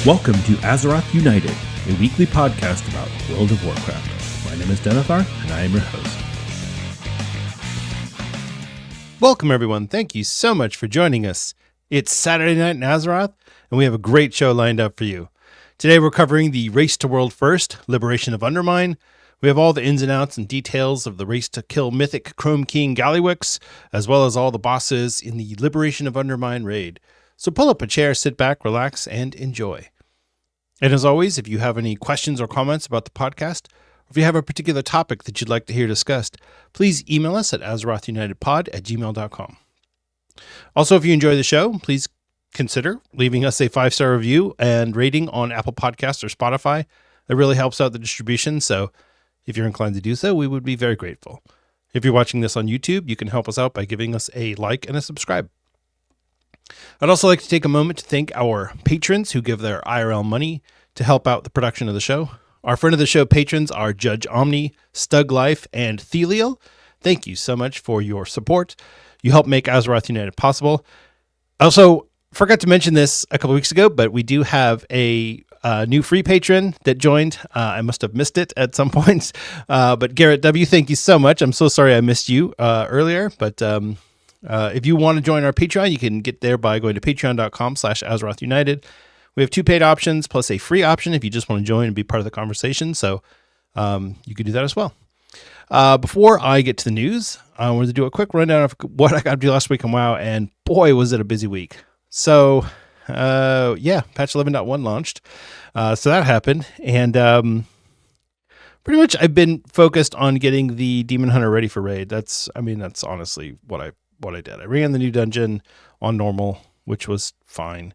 Welcome to Azeroth United, a weekly podcast about World of Warcraft. My name is Denethar, and I am your host. Welcome, everyone. Thank you so much for joining us. It's Saturday night in Azeroth, and we have a great show lined up for you. Today, we're covering the Race to World First, Liberation of Undermine. We have all the ins and outs and details of the race to kill Mythic Chrome King Gallywix, as well as all the bosses in the Liberation of Undermine Raid. So pull up a chair, sit back, relax, and enjoy. And as always, if you have any questions or comments about the podcast, or if you have a particular topic that you'd like to hear discussed, please email us at azerothunitedpod@gmail.com. Also, if you enjoy the show, please consider leaving us a 5-star review and rating on Apple Podcasts or Spotify. That really helps out the distribution, so if you're inclined to do so, we would be very grateful. If you're watching this on YouTube, you can help us out by giving us a like and a subscribe. I'd also like to take a moment to thank our patrons who give their IRL money to help out the production of the show. Our friend of the show patrons are Judge Omni, Stug Life, and Thelial. Thank you so much for your support. You help make Azeroth United possible. I also forgot to mention this a couple weeks ago, but we do have a new free patron that joined. I must have missed it at some points. But Garrett W., thank you so much. I'm so sorry I missed you earlier, but if you want to join our Patreon, you can get there by going to patreon.com/AzerothUnited. We have 2 paid options plus a free option if you just want to join and be part of the conversation. So you can do that as well. Before I get to the news, I wanted to do a quick rundown of what I got to do last week on WoW, and boy, was it a busy week. So patch 11.1 launched. So that happened. And pretty much I've been focused on getting the Demon Hunter ready for raid. That's honestly what I did. I ran the new dungeon on normal, which was fine.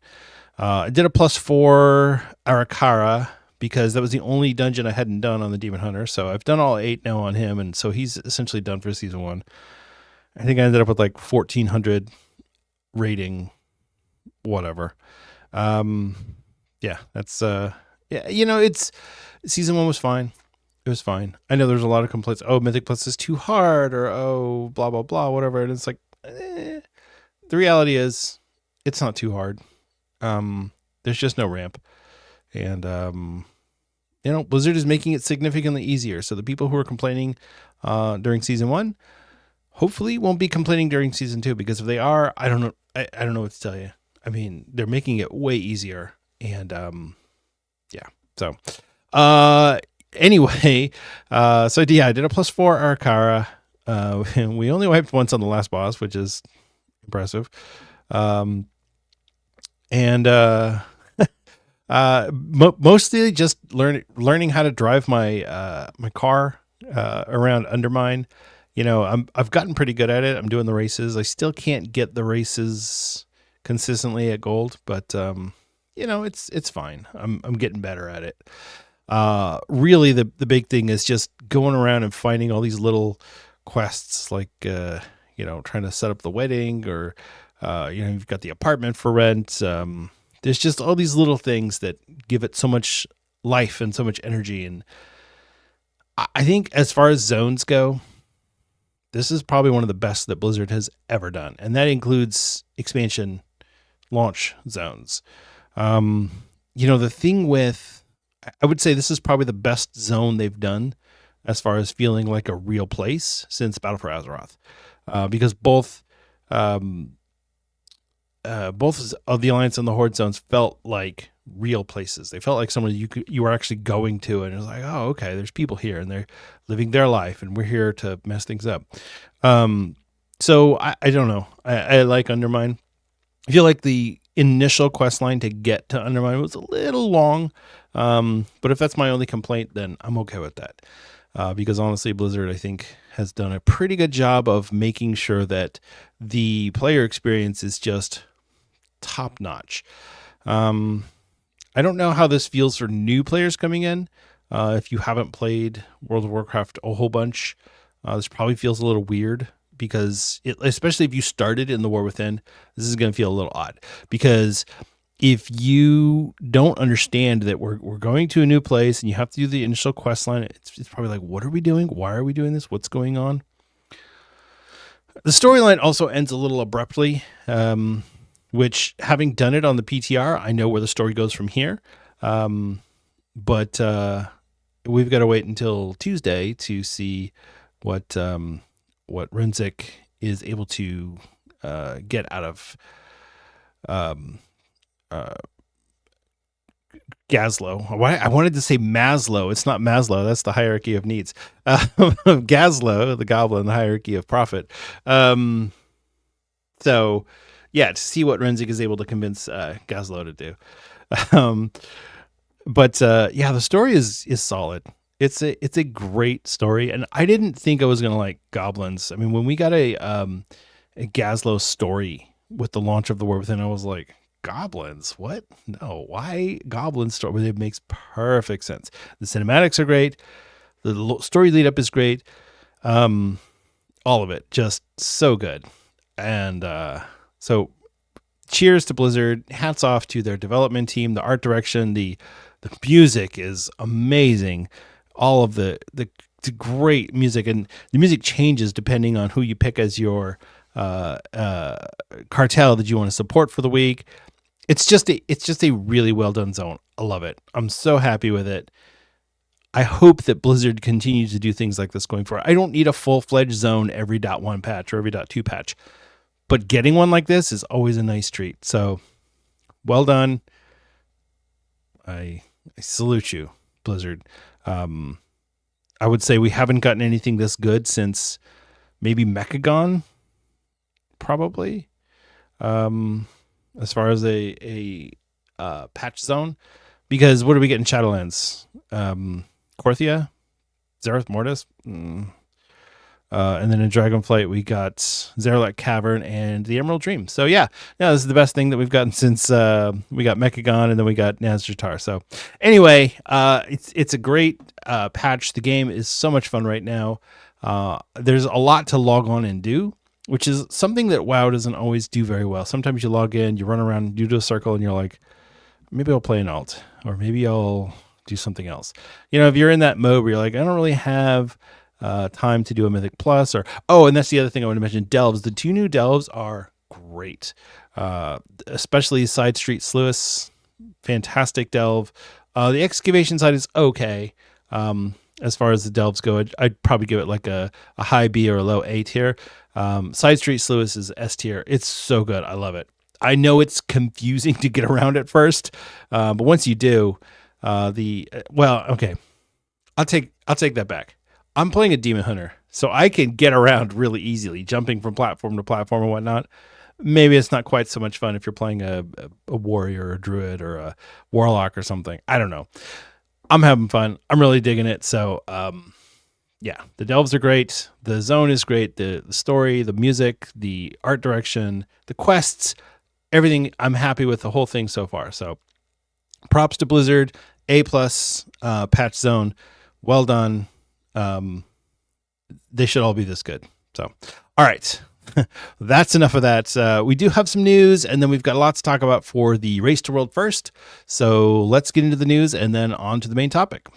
I did a +4 Arakara because that was the only dungeon I hadn't done on the Demon Hunter. So I've done all 8 now on him, and so he's essentially done for season 1. I think I ended up with like 1,400 rating, whatever. It's season 1 was fine. It was fine. I know there's a lot of complaints. Oh, Mythic Plus is too hard, or oh, blah, blah, blah, whatever. And it's like, the reality is it's not too hard. There's just no ramp. And, Blizzard is making it significantly easier. So the people who are complaining during season 1, hopefully won't be complaining during season 2, because if they are, I don't know. I don't know what to tell you. I mean, they're making it way easier. And, Anyway, I did a +4 Arakara. We only wiped once on the last boss, which is impressive. Mostly just learning how to drive my my car around Undermine. I've gotten pretty good at it. I'm doing the races. I still can't get the races consistently at gold, but it's fine. I'm getting better at it. Really the big thing is just going around and finding all these little quests, like trying to set up the wedding, or you've got the apartment for rent. There's just all these little things that give it so much life and so much energy. And I think as far as zones go, this is probably one of the best that Blizzard has ever done. And that includes expansion launch zones. The thing with, I would say this is probably the best zone they've done as far as feeling like a real place since Battle for Azeroth. Because both of the Alliance and the Horde zones felt like real places. They felt like someone you were actually going to, and it was like, oh, okay, there's people here and they're living their life, and we're here to mess things up. So I don't know. I like Undermine. I feel like the initial quest line to get to Undermine was a little long, but if that's my only complaint, then I'm okay with that. Because honestly, Blizzard, I think, has done a pretty good job of making sure that the player experience is just top notch. I don't know how this feels for new players coming in. If you haven't played World of Warcraft a whole bunch, this probably feels a little weird, because especially if you started in the War Within, this is going to feel a little odd, because if you don't understand that we're going to a new place and you have to do the initial quest line, it's probably like, what are we doing? Why are we doing this? What's going on? The storyline also ends a little abruptly. which, having done it on the PTR, I know where the story goes from here. But we've got to wait until Tuesday to see what Renzik is able to get out of Gazlowe. I wanted to say Maslow. It's not Maslow. That's the hierarchy of needs. Gazlowe, the goblin, the hierarchy of profit. So, yeah, to see what Renzik is able to convince Gazlowe to do. But the story is solid. It's a great story, and I didn't think I was gonna like goblins. I mean, when we got a Gazlowe story with the launch of the War Within, I was like, goblins? What? No, why goblin story? It makes perfect sense. The cinematics are great. The story lead up is great. All of it just so good. And so cheers to Blizzard. Hats off to their development team, the art direction, the music is amazing. All of the great music, and the music changes depending on who you pick as your cartel that you want to support for the week. It's just a really well done zone. I love it. I'm so happy with it. I hope that Blizzard continues to do things like this going forward. I don't need a full-fledged zone every .1 patch or every .2 patch, but getting one like this is always a nice treat. So, well done. I salute you, Blizzard. I would say we haven't gotten anything this good since maybe Mechagon, probably. As far as a patch zone, because what do we get in Shadowlands? Korthia, Zereth Mortis, and then in Dragonflight we got Zerlek Cavern and the Emerald Dream. So yeah, this is the best thing that we've gotten since we got Mechagon and then we got Nazjatar. So anyway, it's a great patch. The game is so much fun right now. There's a lot to log on and do, which is something that WoW doesn't always do very well. Sometimes you log in, you run around, you do a circle, and you're like, maybe I'll play an alt, or maybe I'll do something else. If you're in that mode where you're like, I don't really have time to do a Mythic Plus, and that's the other thing I want to mention, Delves. The 2 new Delves are great, especially Side Street Sluice, fantastic Delve. The Excavation side is okay. As far as the Delves go, I'd probably give it like a high B or a low A tier. Side Street Sluice is S tier. It's so good. I love it. I know it's confusing to get around at first, but once you do, okay, I'll take that back. I'm playing a Demon Hunter, so I can get around really easily, jumping from platform to platform and whatnot. Maybe it's not quite so much fun if you're playing a warrior or a druid or a warlock or something. I don't know. I'm having fun. I'm really digging it. So, the Delves are great. The zone is great. The story, the music, the art direction, the quests, everything. I'm happy with the whole thing so far. So props to Blizzard. A+ patch zone. Well done. They should all be this good. So, all right. That's enough of that. We do have some news, and then we've got a lot to talk about for the Race to World First. So let's get into the news and then on to the main topic.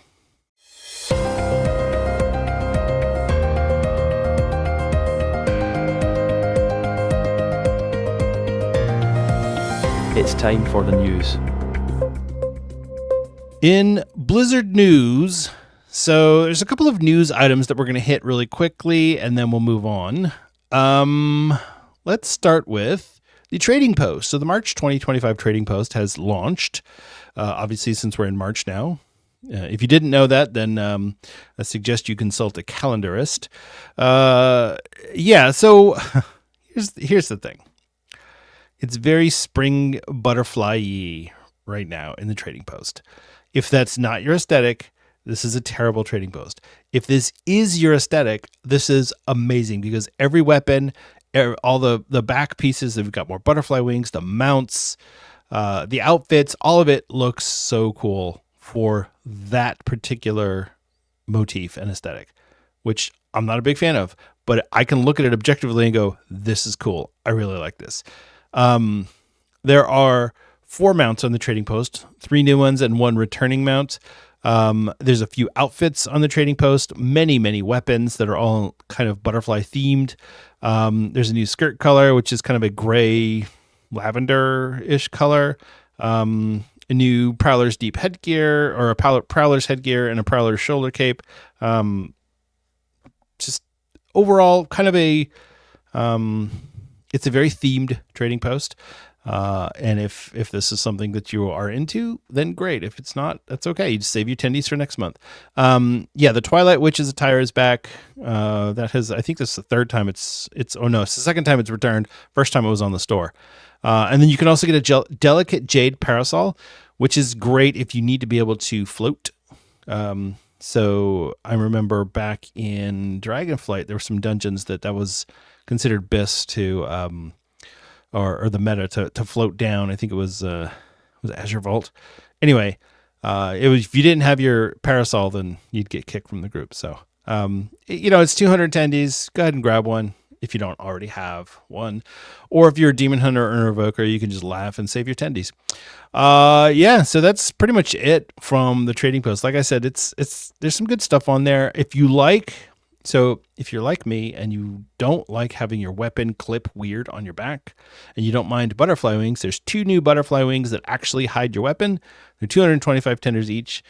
It's time for the news. In Blizzard news, so there's a couple of news items that we're going to hit really quickly, and then we'll move on. Let's start with the trading post. So the March 2025 trading post has launched, obviously, since we're in March now. If you didn't know that, then I suggest you consult a calendarist. So here's the thing. It's very spring butterfly-y right now in the trading post. If that's not your aesthetic, this is a terrible trading post. If this is your aesthetic, this is amazing because every weapon, all the back pieces, they've got more butterfly wings, the mounts, the outfits, all of it looks so cool for that particular motif and aesthetic, which I'm not a big fan of, but I can look at it objectively and go, this is cool. I really like this. There are 4 mounts on the trading post, 3 new ones and 1 returning mount. There's a few outfits on the trading post, many weapons that are all kind of butterfly themed. There's a new skirt color, which is kind of a gray, lavender-ish color. A new Prowler's Deep headgear, or a Prowler's headgear and a Prowler's shoulder cape. Just overall kind of a, it's a very themed trading post. And if this is something that you are into, then great. If it's not, that's okay. You just save your tendies for next month. The Twilight Witch's attire is back. I think this is the third time it's the second time it's returned. First time it was on the store. And then you can also get a delicate jade parasol, which is great if you need to be able to float. So I remember back in Dragonflight, there were some dungeons that was considered BIS to, or the meta to float down. I think it was Azure Vault. Anyway, it was, if you didn't have your parasol, then you'd get kicked from the group. So, it's 200 attendees. Go ahead and grab one if you don't already have one. Or if you're a Demon Hunter or an Evoker, you can just laugh and save your tendies. So that's pretty much it from the trading post. Like I said, there's some good stuff on there. If you're like me and you don't like having your weapon clip weird on your back, and you don't mind butterfly wings, there's 2 new butterfly wings that actually hide your weapon. They're 225 tenders each.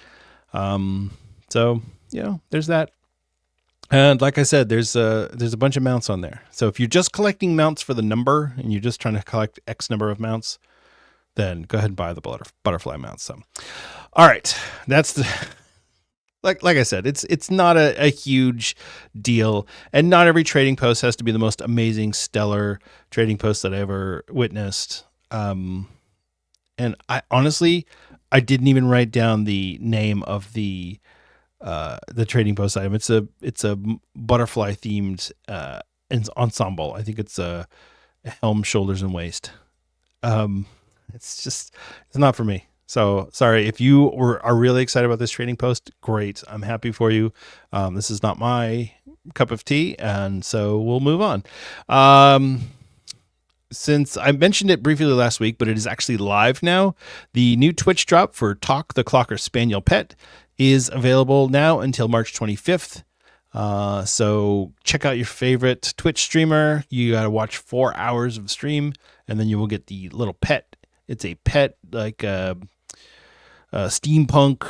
There's that. And like I said, there's a bunch of mounts on there. So if you're just collecting mounts for the number and you're just trying to collect X number of mounts, then go ahead and buy the butterfly mounts. So, all right, that's the... Like I said, it's not a huge deal, and not every trading post has to be the most amazing, stellar trading post that I ever witnessed. And I honestly, I didn't even write down the name of the trading post item. It's a butterfly themed ensemble. I think it's a helm, shoulders, and waist. It's not for me. So sorry, if you are really excited about this trading post, great. I'm happy for you. This is not my cup of tea, and so we'll move on. Since I mentioned it briefly last week, but it is actually live now, the new Twitch drop for Talk the Clocker Spaniel Pet is available now until March 25th. So check out your favorite Twitch streamer. You got to watch 4 hours of stream, and then you will get the little pet. It's a pet, like steampunk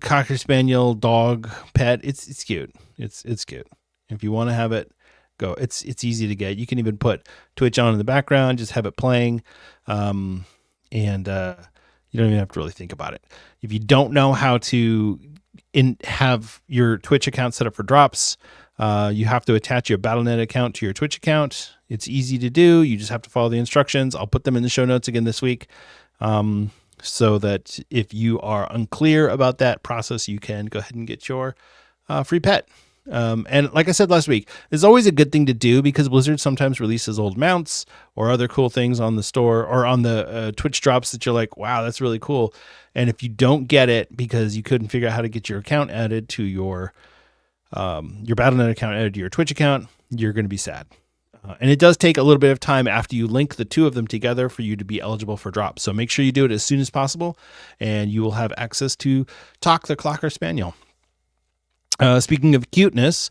Cocker Spaniel dog pet. It's cute. It's cute. If you want to have it, go. It's easy to get. You can even put Twitch on in the background, just have it playing, and you don't even have to really think about it. If you don't know how to have your Twitch account set up for drops, you have to attach your Battle.net account to your Twitch account. It's easy to do. You just have to follow the instructions. I'll put them in the show notes again this week, so that if you are unclear about that process, you can go ahead and get your free pet. And like I said last week, it's always a good thing to do, because Blizzard sometimes releases old mounts or other cool things on the store or on the Twitch drops that you're like, wow, that's really cool. And if you don't get it because you couldn't figure out how to get your account added to your Battle.net account added to your Twitch account, you're going to be sad. And it does take a little bit of time after you link the 2 of them together for you to be eligible for drops. So make sure you do it as soon as possible, and you will have access to Talk the Clocker Spaniel. Speaking of cuteness,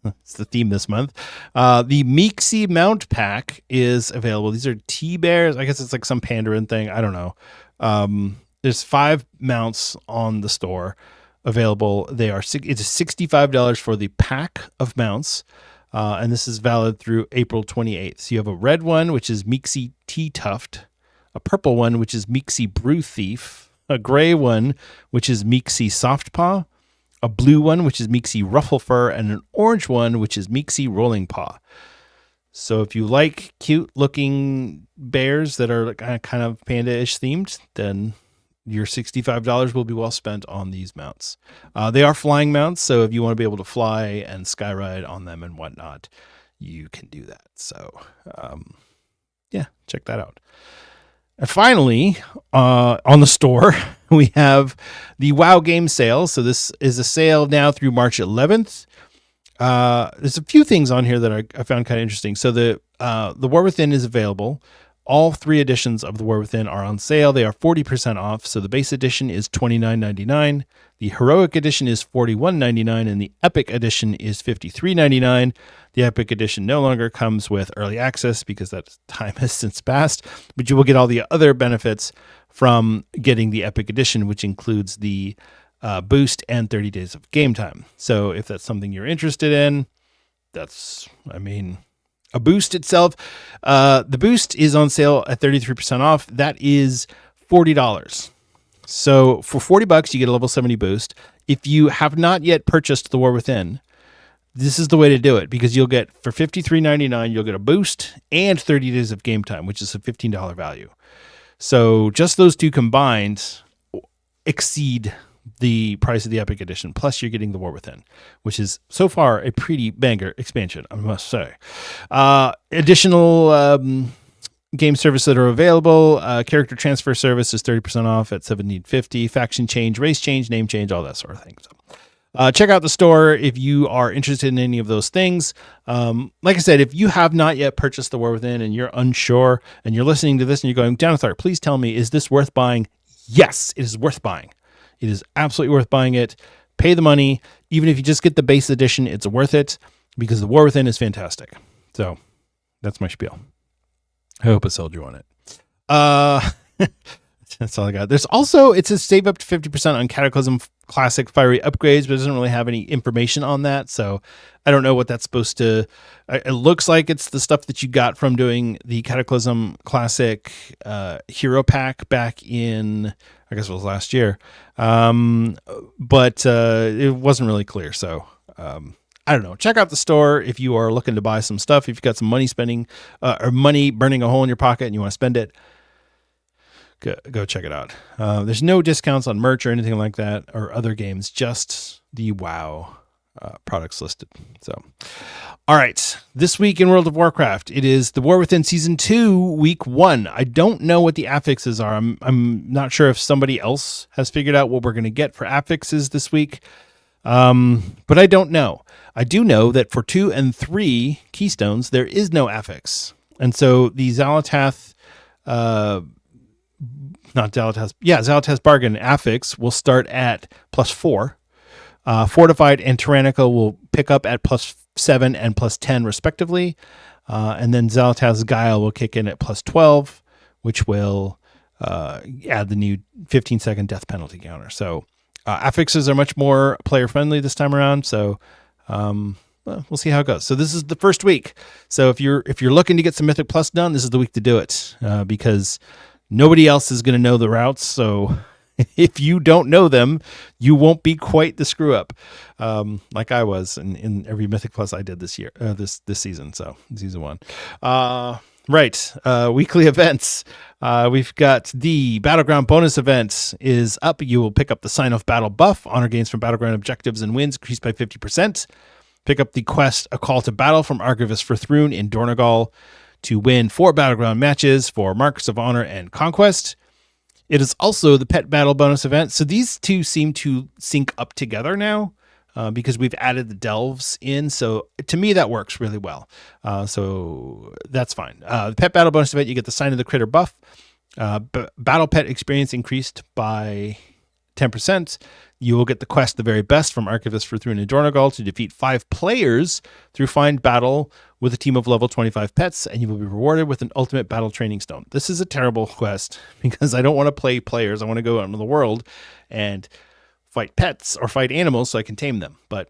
it's the theme this month. The Meeksy Mount Pack is available. These are T-bears. I guess it's like some Pandaria thing. I don't know. There's 5 mounts on the store available. It's $65 for the pack of mounts. And this is valid through April 28th. So you have a red one, which is Meeksy T-Tuft, a purple one, which is Meeksy Brew Thief, a gray one, which is Meeksy Softpaw, a blue one, which is Meeksy Rufflefur, and an orange one, which is Meeksy Rolling Paw. So if you like cute-looking bears that are kind of panda-ish themed, then your $65 will be well spent on these mounts. They are flying mounts, so if you want to be able to fly and skyride on them and whatnot, you can do that. So, check that out. And finally, on the store, we have the WoW game sale. So this is a sale now through March 11th. There's a few things on here that I found kind of interesting. So the War Within is available. All 3 editions of the War Within are on sale. They are 40% off. So the base edition is $29.99. The Heroic Edition is $41.99, and the Epic Edition is $53.99. The Epic Edition no longer comes with early access because that time has since passed, but you will get all the other benefits from getting the Epic Edition, which includes the boost and 30 days of game time. So if that's something you're interested in, a boost itself. The boost is on sale at 33% off. That is $40. So for $40, you get a level 70 boost. If you have not yet purchased The War Within, this is the way to do it, because you'll get, for $53.99, you'll get a boost and 30 days of game time, which is a $15 value. So just those two combined exceed the price of the Epic Edition. Plus you're getting The War Within, which is so far a pretty banger expansion, I must say. Additional game service that are available. Character transfer service is 30% off at $17.50. Faction change, race change, name change, all that sort of thing. So check out the store if you are interested in any of those things. Like I said, if you have not yet purchased The War Within and you're unsure and you're listening to this and you're going, Denethar, please tell me, is this worth buying? Yes, it is worth buying. It is absolutely worth buying it. Pay the money. Even if you just get the base edition, it's worth it because The War Within is fantastic. So that's my spiel. I hope I sold you on it. That's all I got. There's also, it says save up to 50% on Cataclysm Classic Fiery upgrades, but it doesn't really have any information on that. So I don't know what that's supposed to, it looks like it's the stuff that you got from doing the Cataclysm Classic Hero Pack back in, I guess it was last year. But it wasn't really clear. So I don't know. Check out the store if you are looking to buy some stuff. If you've got some money spending or money burning a hole in your pocket and you want to spend it, go check it out. There's no discounts on merch or anything like that or other games, just the WoW products listed. So, all right. This week in World of Warcraft, it is The War Within Season 2, Week 1. I don't know what the affixes are. I'm not sure if somebody else has figured out what we're going to get for affixes this week. But I don't know. I do know that for 2 and 3 keystones, there is no affix. And so the Xal'atath, Xal'atath's Bargain affix will start at +4. Fortified and Tyrannical will pick up at +7 and +10 respectively. And then Xal'atath's Guile will kick in at +12, which will add the new 15-second death penalty counter. So affixes are much more player friendly this time around. So we'll see how it goes. So this is the first week. So if you're looking to get some Mythic Plus done, this is the week to do it because nobody else is going to know the routes. So if you don't know them, you won't be quite the screw up like I was in every Mythic Plus I did this year, this season. So season 1. Right. Weekly events. We've got the Battleground bonus event is up. You will pick up the Sign of Battle buff. Honor gains from Battleground objectives and wins increased by 50%. Pick up the quest A Call to Battle from Archivist for Thrune in Dornogal to win 4 Battleground matches for Marks of Honor and Conquest. It is also the Pet Battle bonus event. So these two seem to sync up together now. Because we've added the delves in. So to me, that works really well. So that's fine. The Pet Battle bonus event, you get the Sign of the Critter buff. Battle Pet experience increased by 10%. You will get the quest The Very Best from Archivist for Thrune and Dornogal to defeat 5 players through Find Battle with a team of level 25 pets, and you will be rewarded with an ultimate battle training stone. This is a terrible quest because I don't want to play players. I want to go out into the world and fight pets or fight animals so I can tame them. But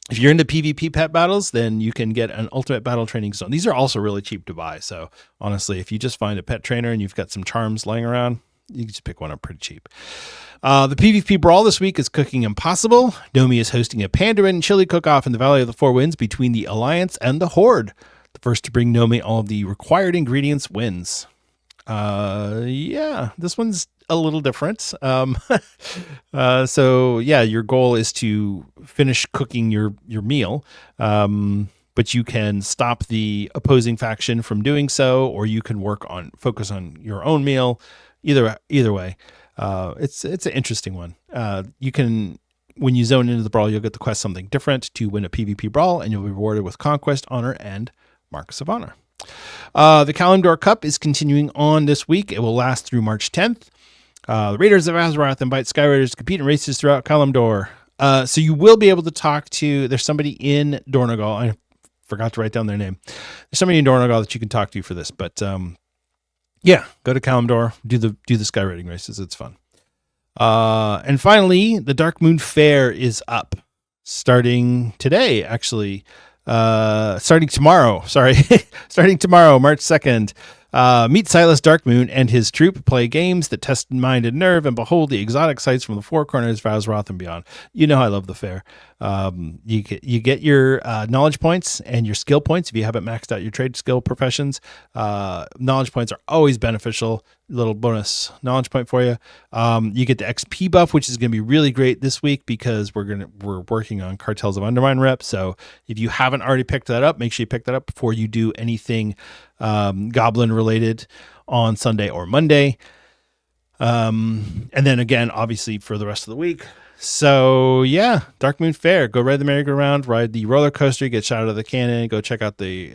if you're into PvP pet battles, then you can get an ultimate battle training stone. These are also really cheap to buy. So honestly, if you just find a pet trainer and you've got some charms laying around, you can just pick one up pretty cheap. The PvP brawl this week is Cooking Impossible. Nomi is hosting a Pandaria chili cook-off in the Valley of the Four Winds between the Alliance and the Horde. The first to bring Nomi all of the required ingredients wins. This one's a little different. So yeah, your goal is to finish cooking your meal. But you can stop the opposing faction from doing so, or you can focus on your own meal. Either way, it's an interesting one. You can, when you zone into the brawl, you'll get the quest Something Different to win a PvP brawl, and you'll be rewarded with Conquest, Honor, and Marks of Honor. The Kalimdor Cup is continuing on this week. It will last through March 10th. The Raiders of Azeroth invite Skyriders to compete in races throughout Kalimdor. So you will be able to talk to, there's somebody in Dornogal. I forgot to write down their name. There's somebody in Dornogal that you can talk to for this, but yeah, go to Kalimdor, do the Skyriding races. It's fun. And finally, the Dark Moon Fair is up starting today, actually. Starting tomorrow, starting tomorrow, March 2nd. Meet Silas Darkmoon and his troupe, play games that test mind and nerve, and behold the exotic sights from the four corners of Azeroth and beyond. You know I love the fair. You get your knowledge points and your skill points if you haven't maxed out your trade skill professions. Knowledge points are always beneficial. Little bonus knowledge point for you. You get the XP buff, which is going to be really great this week because we're working on Cartels of Undermine rep. So if you haven't already picked that up, make sure you pick that up before you do anything Goblin related on Sunday or Monday. And then again, obviously for the rest of the week. So yeah, Dark Moon Fair, go ride the merry-go-round, ride the roller coaster, get shot out of the cannon, go check out the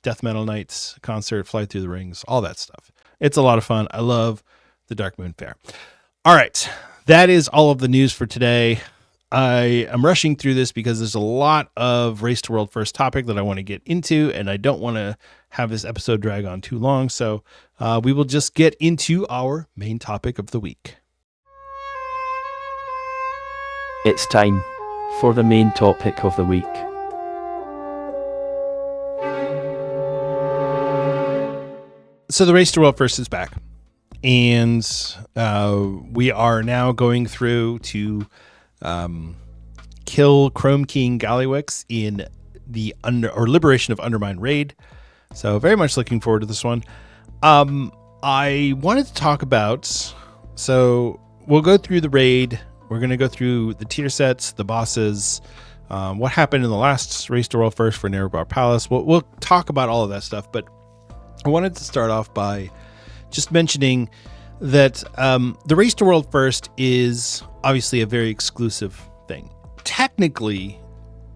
Death Metal Nights concert, fly through the rings, all that stuff. It's a lot of fun. I love the Dark Moon Fair. All right, that is all of the news for today. I am rushing through this because there's a lot of Race to World First topic that I want to get into, and I don't want to have this episode drag on too long. So we will just get into our main topic of the week. It's time for the main topic of the week. So the Race to World First is back, and we are now going through to kill Chrome King Gallywix in the Liberation of Undermine Raid. So very much looking forward to this one. I wanted to talk about, so we'll go through the raid. We're going to go through the tier sets, the bosses, what happened in the last Race to World First for Nerebar Palace. We'll talk about all of that stuff, but I wanted to start off by just mentioning that the Race to World First is obviously a very exclusive thing. Technically,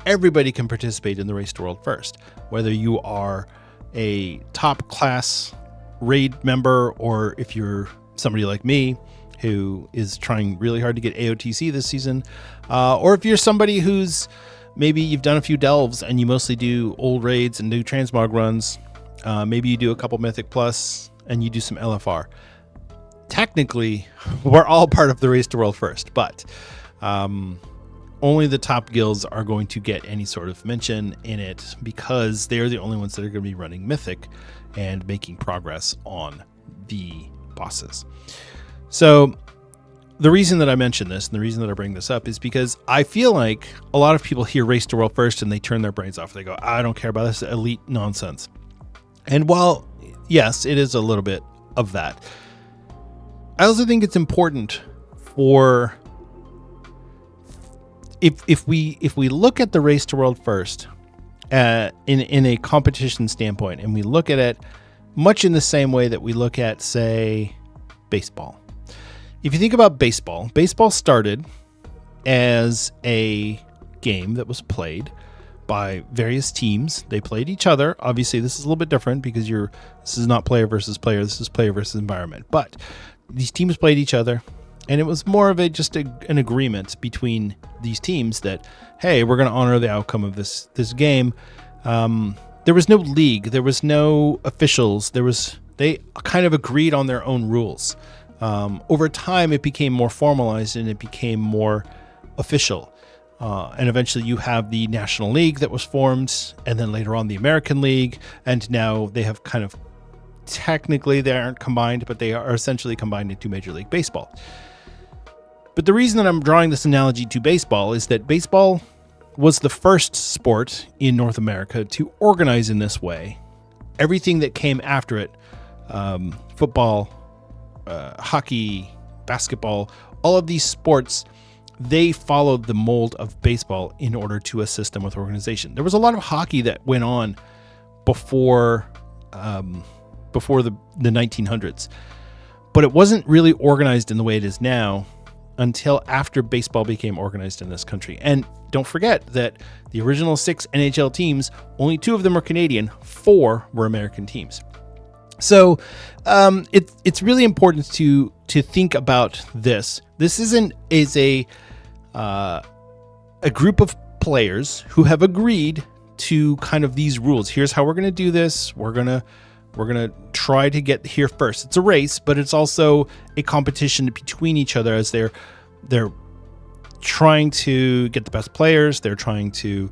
everybody can participate in the Race to World First, whether you are a top class raid member or if you're somebody like me who is trying really hard to get AOTC this season, or if you're somebody who's maybe you've done a few delves and you mostly do old raids and do transmog runs. Maybe you do a couple Mythic Plus and you do some LFR. Technically, we're all part of the Race to World First, but only the top guilds are going to get any sort of mention in it because they're the only ones that are going to be running Mythic and making progress on the bosses. So the reason that I mention this and the reason that I bring this up is because I feel like a lot of people hear Race to World First and they turn their brains off. They go, I don't care about this elite nonsense. And while, yes, it is a little bit of that, I also think it's important for if we look at the Race to World First in a competition standpoint, and we look at it much in the same way that we look at, say, baseball. If you think about baseball, baseball started as a game that was played by various teams. They played each other. Obviously, this is a little bit different because this is not player versus player. This is player versus environment. But these teams played each other, and it was more of an agreement between these teams that, hey, we're going to honor the outcome of this game. There was no league. There was no officials. They kind of agreed on their own rules. Over time, it became more formalized and it became more official. And eventually you have the National League that was formed, and then later on the American League, and now they have kind of, technically they aren't combined, but they are essentially combined into Major League Baseball. But the reason that I'm drawing this analogy to baseball is that baseball was the first sport in North America to organize in this way. Everything that came after it, football, hockey, basketball, all of these sports, they followed the mold of baseball in order to assist them with organization. There was a lot of hockey that went on before the 1900s, but it wasn't really organized in the way it is now until after baseball became organized in this country. And don't forget that the original 6 NHL teams, only 2 of them were Canadian, 4 were American teams. So it's really important to think about this. This is a group of players who have agreed to kind of these rules. Here's how we're going to do this. We're going to try to get here first. It's a race, but it's also a competition between each other as they're trying to get the best players. They're trying to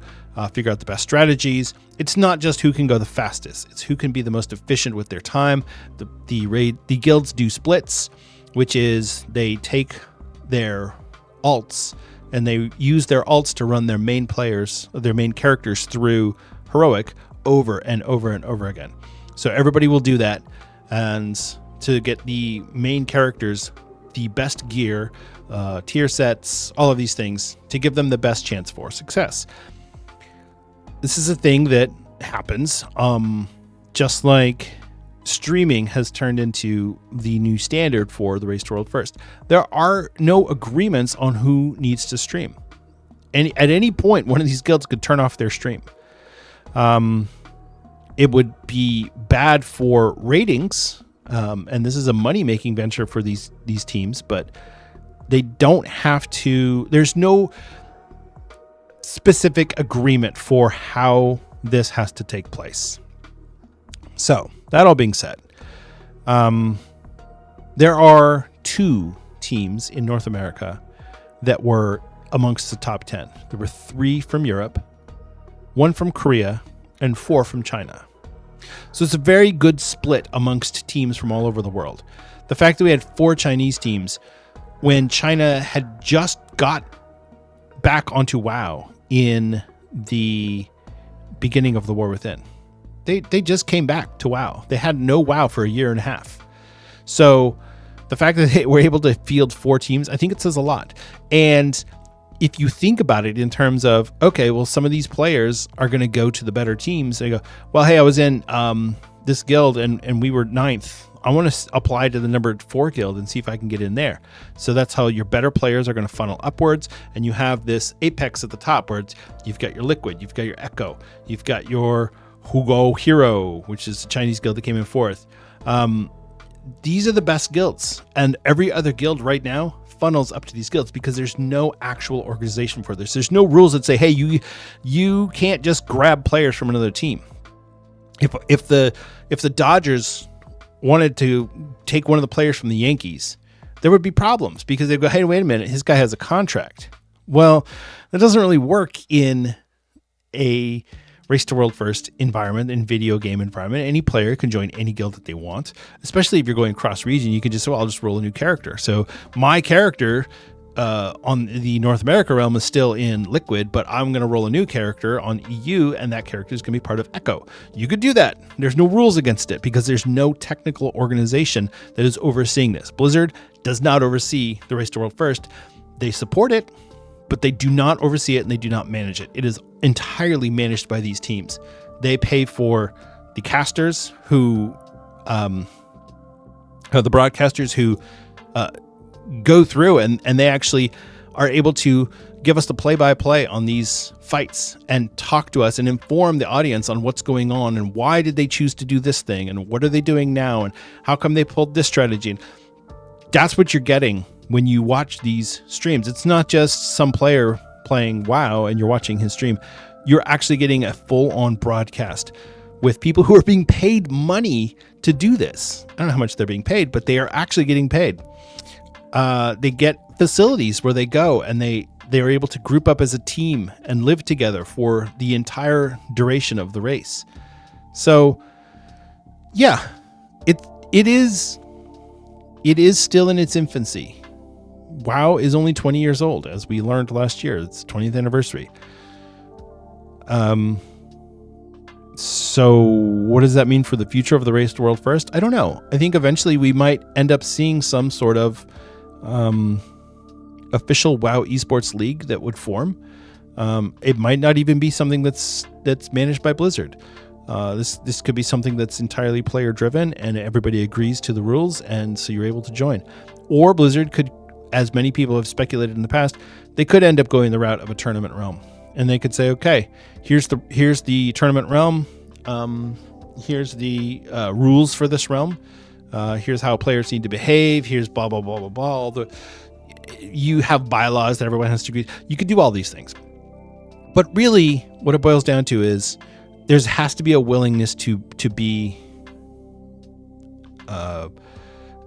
figure out the best strategies. It's not just who can go the fastest. It's who can be the most efficient with their time. The guilds do splits, which is they take their alts and they use their alts to run their main characters through heroic over and over and over again. So everybody will do that, and to get the main characters the best gear, tier sets, all of these things to give them the best chance for success. This is a thing that happens, just like streaming has turned into the new standard for the Race to World First. There are no agreements on who needs to stream. And at any point, one of these guilds could turn off their stream. It would be bad for ratings, and this is a money-making venture for these teams, but they don't have to. There's no specific agreement for how this has to take place. So, that all being said, there are 2 teams in North America that were amongst the top 10. There were 3 from Europe, 1 from Korea, and 4 from China. So it's a very good split amongst teams from all over the world. The fact that we had 4 Chinese teams when China had just got back onto WoW in the beginning of the War Within. They just came back to WoW. They had no WoW for a year and a half. So the fact that they were able to field 4 teams, I think it says a lot. And if you think about it in terms of, okay, well, some of these players are going to go to the better teams. They go, well, hey, I was in this guild and we were 9th. I want to apply to the number 4 guild and see if I can get in there. So that's how your better players are going to funnel upwards. And you have this apex at the top where you've got your Liquid, you've got your Echo, you've got your Hugo Hero, which is the Chinese guild that came in 4th. These are the best guilds. And every other guild right now funnels up to these guilds because there's no actual organization for this. There's no rules that say, hey, you can't just grab players from another team. If the Dodgers wanted to take one of the players from the Yankees, there would be problems because they'd go, hey, wait a minute, his guy has a contract. Well, that doesn't really work in a Race to World First environment, in video game environment. Any player can join any guild that they want, especially if you're going cross region. You can just, I'll just roll a new character. So my character on the North America realm is still in Liquid, but I'm going to roll a new character on EU, and that character is going to be part of Echo. You could do that. There's no rules against it because there's no technical organization that is overseeing this. Blizzard does not oversee the Race to World First. They support it, but they do not oversee it and they do not manage it. It is entirely managed by these teams. They pay for the casters who, the broadcasters who go through and they actually are able to give us the play-by-play on these fights and talk to us and inform the audience on what's going on and why did they choose to do this thing and what are they doing now and how come they pulled this strategy. And that's what you're getting when you watch these streams. It's not just some player playing WoW and you're watching his stream. You're actually getting a full-on broadcast with people who are being paid money to do this. I don't know how much they're being paid, but they are actually getting paid. They get facilities where they go and they are able to group up as a team and live together for the entire duration of the race. So yeah, it is still in its infancy. WoW is only 20 years old, as we learned last year. It's 20th anniversary. So what does that mean for the future of the Race to World First? I don't know. I think eventually we might end up seeing some sort of official WoW esports league that would form. It might not even be something that's managed by Blizzard. This could be something that's entirely player driven and everybody agrees to the rules, and so you're able to join. Or Blizzard could, as many people have speculated in the past, they could end up going the route of a tournament realm. And they could say, okay, here's the tournament realm. here's the rules for this realm. Here's how players need to behave. Here's blah, blah, blah, blah, blah. You have bylaws that everyone has to agree. You could do all these things. But really, what it boils down to is there has to be a willingness to be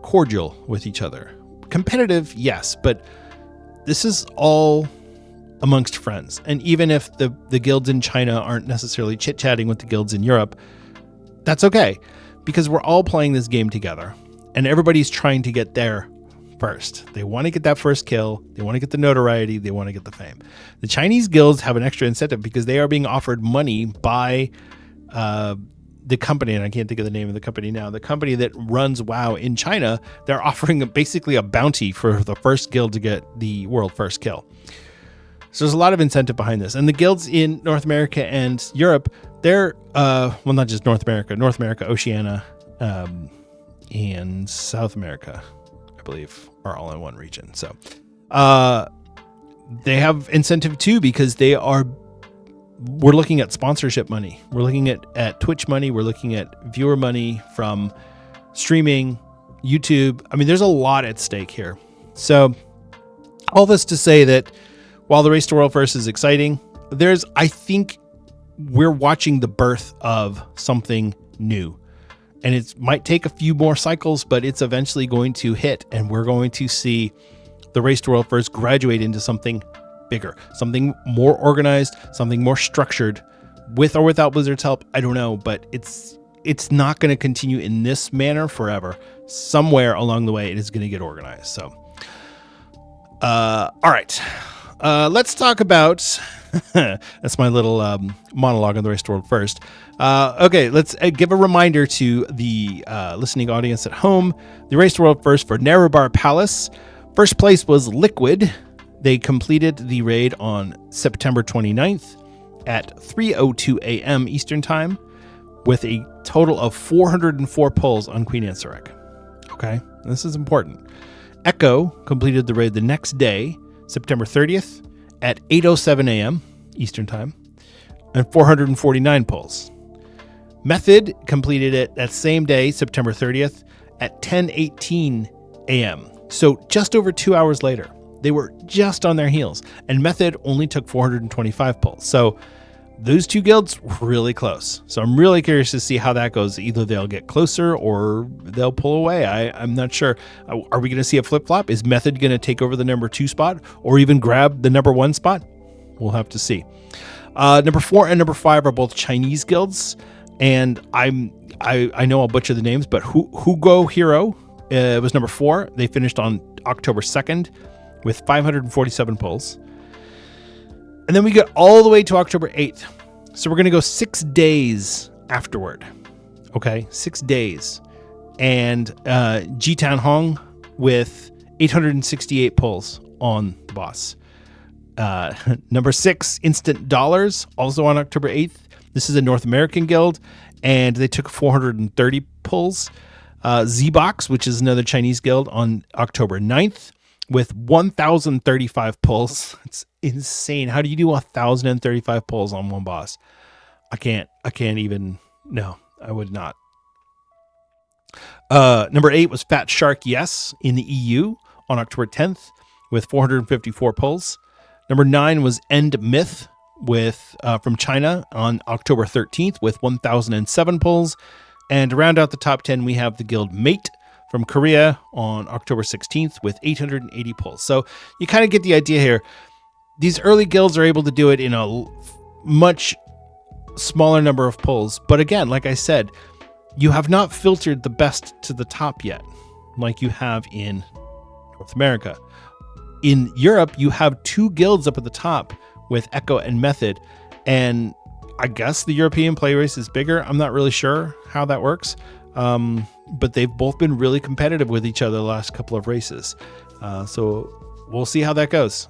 cordial with each other. Competitive, yes, but this is all amongst friends. And even if the guilds in China aren't necessarily chit-chatting with the guilds in Europe, that's okay, because we're all playing this game together, and everybody's trying to get there first. They want to get that first kill. They want to get the notoriety. They want to get the fame. The Chinese guilds have an extra incentive because they are being offered money by the company, and I can't think of the name of the company now, the company that runs WoW in China. They're offering basically a bounty for the first guild to get the world first kill. So there's a lot of incentive behind this. And the guilds in North America and Europe, they're, well, not just North America, Oceania, and South America, I believe, are all in one region. So they have incentive too, because we're looking at sponsorship money. We're looking at Twitch money. We're looking at viewer money from streaming, YouTube. I mean, there's a lot at stake here. So all this to say that while the Race to World First is exciting, I think we're watching the birth of something new. And it might take a few more cycles, but it's eventually going to hit, and we're going to see the Race to World First graduate into something bigger, something more organized, something more structured, with or without Blizzard's help. I don't know, but it's not going to continue in this manner forever. Somewhere along the way, it is going to get organized. So, all right. Let's talk about, that's my little monologue on the Race to World First. Okay, let's give a reminder to the listening audience at home. The Race to World First for Nerebar Palace. First place was Liquid. They completed the raid on September 29th at 3:02 a.m. Eastern Time with a total of 404 pulls on Queen Ansarek. Okay, this is important. Echo completed the raid the next day, September 30th at 8:07 a.m. Eastern Time, and 449 pulls. Method completed it that same day, September 30th at 10:18 a.m. So just over 2 hours later. They were just on their heels, and Method only took 425 pulls. So those two guilds were really close. So I'm really curious to see how that goes. Either they'll get closer or they'll pull away. I'm not sure. Are we going to see a flip-flop? Is Method going to take over the number 2 spot or even grab the number 1 spot? We'll have to see. Number 4 and number 5 are both Chinese guilds, and I know I'll butcher the names, but Hugo Hero was number 4. They finished on October 2nd. With 547 pulls. And then we get all the way to October 8th. So we're going to go 6 days afterward. Okay, 6 days. And Jitan Hong with 868 pulls on the boss. Number 6, Instant Dollars, also on October 8th. This is a North American guild, and they took 430 pulls. Z-Box, which is another Chinese guild, on October 9th. With 1,035 pulls. It's insane. How do you do 1,035 pulls on one boss? I can't even. No, I would not. Number 8 was Fat Shark Yes in the EU on October 10th with 454 pulls. Number 9 was End Myth from China on October 13th with 1,007 pulls. And to round out the top 10, we have the guild Mate from Korea on October 16th with 880 pulls. So you kind of get the idea here. These early guilds are able to do it in a much smaller number of pulls. But again, like I said, you have not filtered the best to the top yet, like you have in North America. In Europe, you have 2 guilds up at the top with Echo and Method. And I guess the European play race is bigger. I'm not really sure how that works. But they've both been really competitive with each other the last couple of races. So we'll see how that goes.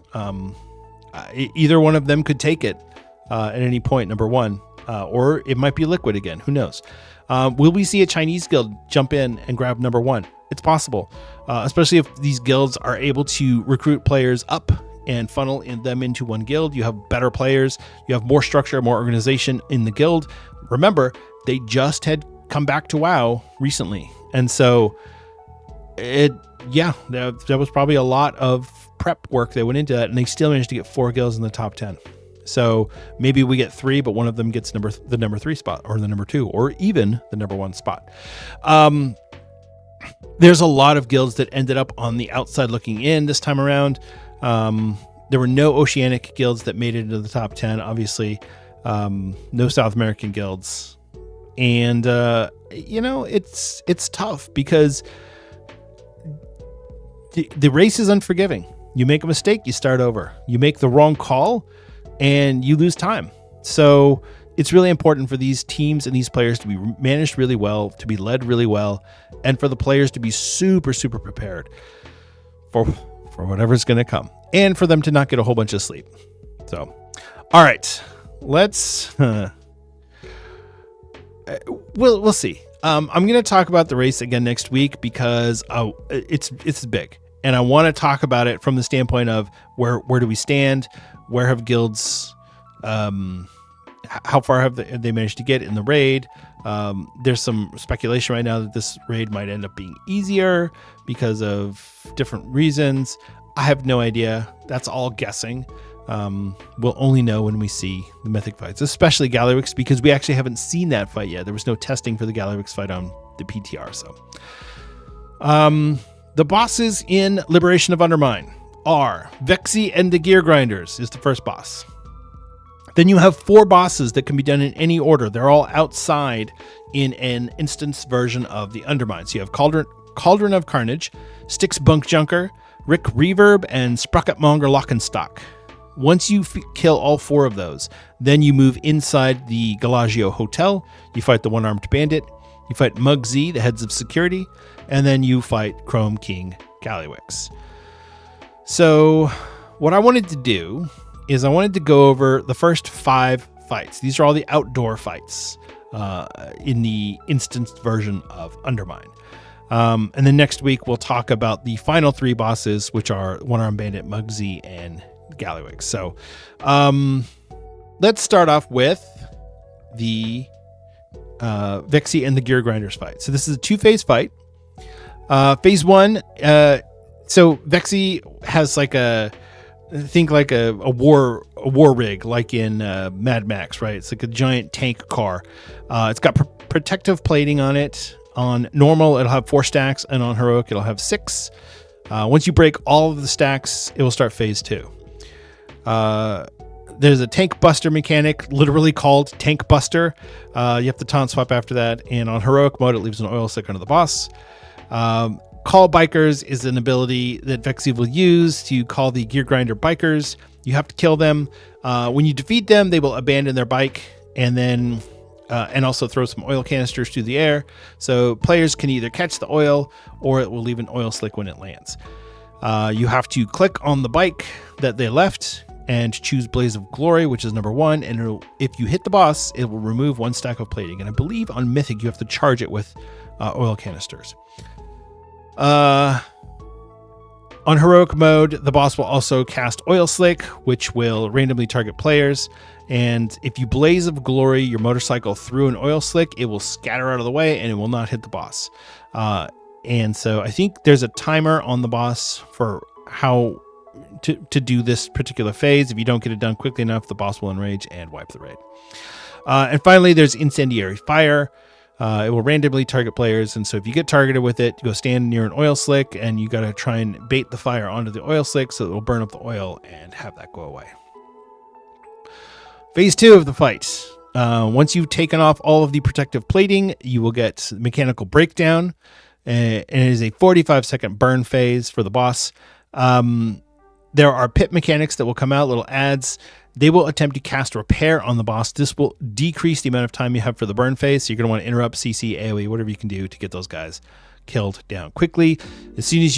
Either one of them could take it at any point, number 1, or it might be Liquid again. Who knows? Will we see a Chinese guild jump in and grab number 1? It's possible, especially if these guilds are able to recruit players up and funnel them into one guild. You have better players. You have more structure, more organization in the guild. Remember, they just had come back to WoW recently. And so there was probably a lot of prep work that went into that, and they still managed to get 4 guilds in the top 10. So maybe we get 3, but one of them gets the number 3 spot, or the number 2, or even the number 1 spot. There's a lot of guilds that ended up on the outside looking in this time around. There were no Oceanic guilds that made it into the top 10, obviously. No South American guilds. And, it's tough because the race is unforgiving. You make a mistake, you start over. You make the wrong call, and you lose time. So it's really important for these teams and these players to be managed really well, to be led really well, and for the players to be super, super prepared for whatever's going to come, and for them to not get a whole bunch of sleep. So, all right, let's we'll see. I'm going to talk about the race again next week because it's big, and I want to talk about it from the standpoint of where do we stand, where have guilds, how far have they managed to get in the raid. There's some speculation right now that this raid might end up being easier because of different reasons. I have no idea. That's all guessing. We'll only know when we see the mythic fights, especially Gallywix, because we actually haven't seen that fight yet. There was no testing for the Gallywix fight on the PTR. So, the bosses in Liberation of Undermine are Vexy and the Gear Grinders is the first boss. Then you have 4 bosses that can be done in any order. They're all outside in an instance version of the Undermine. So you have Cauldron of Carnage, Styx Bunk Junker, Rick Reverb, and Sprocket Monger Lockenstock. Once you kill all 4 of those, then you move inside the Galagio Hotel. You fight the One-Armed Bandit. You fight Mug Z, the Heads of Security. And then you fight Chrome King Gallywix. So what I wanted to do is I wanted to go over the first 5 fights. These are all the outdoor fights in the instanced version of Undermine. And then next week, we'll talk about the final 3 bosses, which are One-Armed Bandit, Muggsy, and Gallywix. So let's start off with the Vexy and the Gear Grinders fight. So this is a 2-phase fight. Phase 1, so Vexy has like a war rig, like in Mad Max, right? It's like a giant tank car. It's got protective plating on it. On normal, it'll have 4 stacks, and on heroic, it'll have 6. Once you break all of the stacks, it will start phase 2. There's a tank buster mechanic, literally called Tank Buster. You have to taunt swap after that, and on heroic mode, it leaves an oil slick under the boss. Call Bikers is an ability that Vexy will use to call the Gear Grinder Bikers. You have to kill them. When you defeat them, they will abandon their bike and then and also throw some oil canisters through the air. So players can either catch the oil or it will leave an oil slick when it lands. You have to click on the bike that they left and choose Blaze of Glory, which is number 1. And if you hit the boss, it will remove 1 stack of plating. And I believe on Mythic, you have to charge it with oil canisters. On heroic mode, the boss will also cast Oil Slick, which will randomly target players. And if you Blaze of Glory your motorcycle through an oil slick, it will scatter out of the way and it will not hit the boss. And so I think there's a timer on the boss for how to do this particular phase. If you don't get it done quickly enough, the boss will enrage and wipe the raid. And finally, there's Incendiary Fire. It will randomly target players, and so if you get targeted with it, you go stand near an oil slick, and you got to try and bait the fire onto the oil slick so it will burn up the oil and have that go away. Phase 2 of the fight. Once you've taken off all of the protective plating, you will get Mechanical Breakdown, and it is a 45-second burn phase for the boss. There are pit mechanics that will come out, little ads. They will attempt to cast Repair on the boss. This will decrease the amount of time you have for the burn phase, so you're going to want to interrupt, CC, AoE, whatever you can do to get those guys killed down quickly. As soon as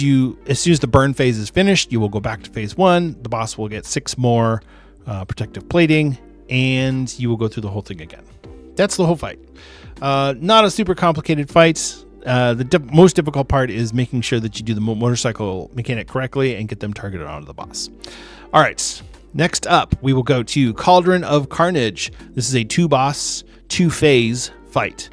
the burn phase is finished, you will go back to phase 1. The boss will get 6 more protective plating, and you will go through the whole thing again. That's the whole fight. Not a super complicated fight. The most difficult part is making sure that you do the motorcycle mechanic correctly and get them targeted onto the boss. All right. Next up, we will go to Cauldron of Carnage. This is a 2-boss, 2-phase fight.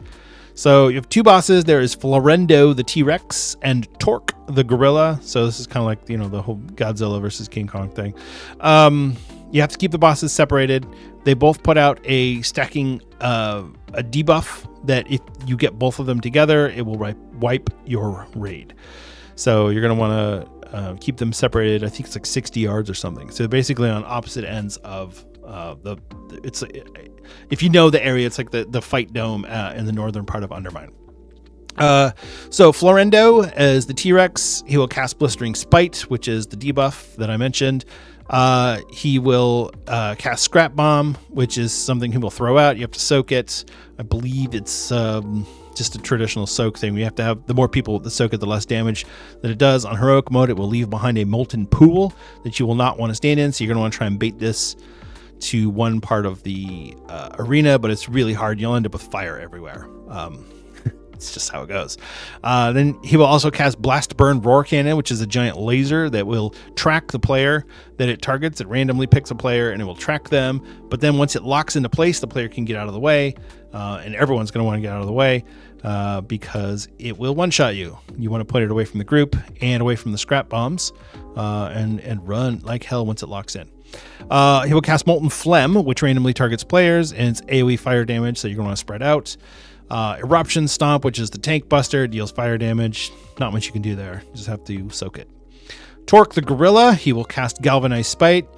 So you have two bosses. There is Florendo, the T-Rex, and Torque, the Gorilla. So this is kind of like, the whole Godzilla versus King Kong thing. You have to keep the bosses separated. They both put out a stacking, a debuff that if you get both of them together, it will wipe your raid. So you're going to want to keep them separated. I think it's like 60 yards or something. So basically on opposite ends of if you know the area, it's like the fight dome in the northern part of Undermine. So Florendo as the T-Rex, he will cast Blistering Spite, which is the debuff that I mentioned. He will cast Scrap Bomb, which is something he will throw out. You have to soak it. I believe it's just a traditional soak thing. You have to have, the more people that soak it, the less damage that it does. On heroic mode, it will leave behind a molten pool that you will not want to stand in. So you're going to want to try and bait this to one part of the arena, but it's really hard. You'll end up with fire everywhere. It's just how it goes. Then he will also cast Blast Burn Roar Cannon, which is a giant laser that will track the player that it targets. It randomly picks a player and it will track them. But then once it locks into place, the player can get out of the way, and everyone's going to want to get out of the way because it will one-shot you. You want to put it away from the group and away from the scrap bombs and run like hell once it locks in. He will cast Molten Phlegm, which randomly targets players, and it's AoE fire damage, so you're going to want to spread out. Eruption Stomp, which is the tank buster, deals fire damage. Not much you can do there. You just have to soak it. Torque the Gorilla, he will cast Galvanized Spite,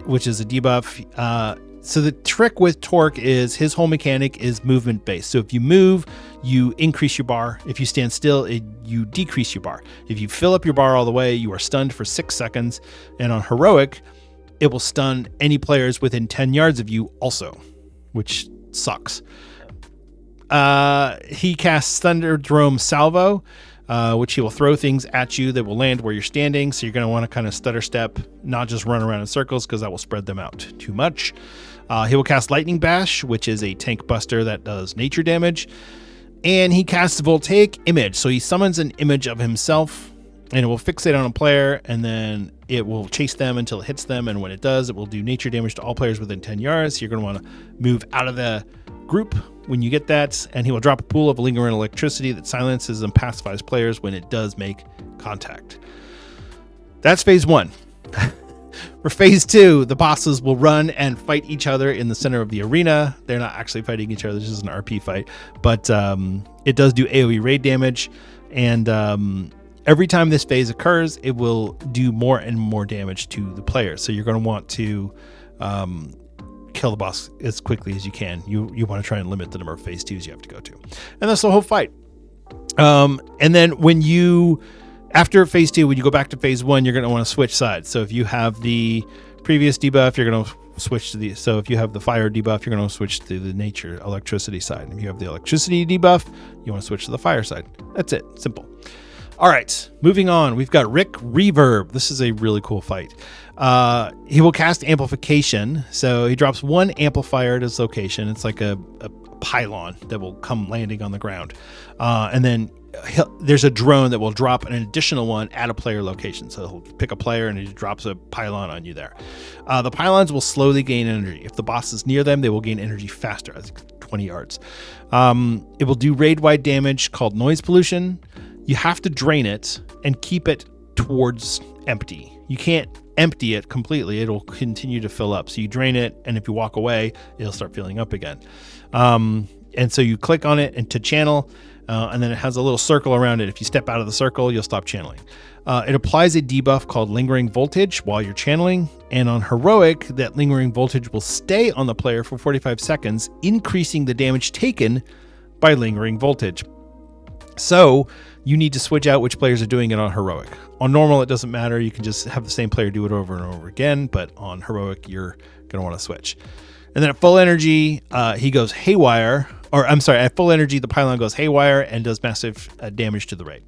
which is a debuff. So the trick with Torque is his whole mechanic is movement based. So if you move, you increase your bar. If you stand still, you decrease your bar. If you fill up your bar all the way, you are stunned for 6 seconds. And on Heroic, it will stun any players within 10 yards of you also, which sucks. He casts Thunderdrome Salvo, which he will throw things at you that will land where you're standing. So you're going to want to kind of stutter step, not just run around in circles, because that will spread them out too much. He will cast Lightning Bash, which is a tank buster that does nature damage. And he casts Voltaic Image. So he summons an image of himself and it will fixate on a player, and then it will chase them until it hits them. And when it does, it will do nature damage to all players within 10 yards. So you're going to want to move out of the group when you get that, and he will drop a pool of lingering electricity that silences and pacifies players when it does make contact. That's phase 1. For phase 2, the bosses will run and fight each other in the center of the arena. They're not actually fighting each other. This is an RP fight, but it does do AoE raid damage, and every time this phase occurs, it will do more and more damage to the player. So you're going to want to kill the boss as quickly as you can. You want to try and limit the number of phase 2s you have to go to. And that's the whole fight. And then after phase 2, when you go back to phase 1, you're going to want to switch sides. So if you have the previous debuff, you're going to switch to so if you have the fire debuff, you're going to switch to the nature electricity side. And if you have the electricity debuff, you want to switch to the fire side. That's it. Simple. All right, moving on. We've got Rick Reverb. This is a really cool fight. He will cast Amplification. So he drops one amplifier at his location. It's like a pylon that will come landing on the ground. And then there's a drone that will drop an additional one at a player location. So he'll pick a player and he drops a pylon on you there. The pylons will slowly gain energy. If the boss is near them, they will gain energy faster, I think 20 yards. It will do raid-wide damage called Noise Pollution. You have to drain it and keep it towards empty. You can't empty it completely. It'll continue to fill up. So you drain it, and if you walk away, it'll start filling up again. And so you click on it and to channel, and then it has a little circle around it. If you step out of the circle, you'll stop channeling. It applies a debuff called Lingering Voltage while you're channeling, and on Heroic, that Lingering Voltage will stay on the player for 45 seconds, increasing the damage taken by Lingering Voltage. So you need to switch out which players are doing it on Heroic. On normal, it doesn't matter. You can just have the same player do it over and over again, but on Heroic, you're going to want to switch. And then at full energy, he goes haywire, or I'm sorry, at full energy, the pylon goes haywire and does massive damage to the raid.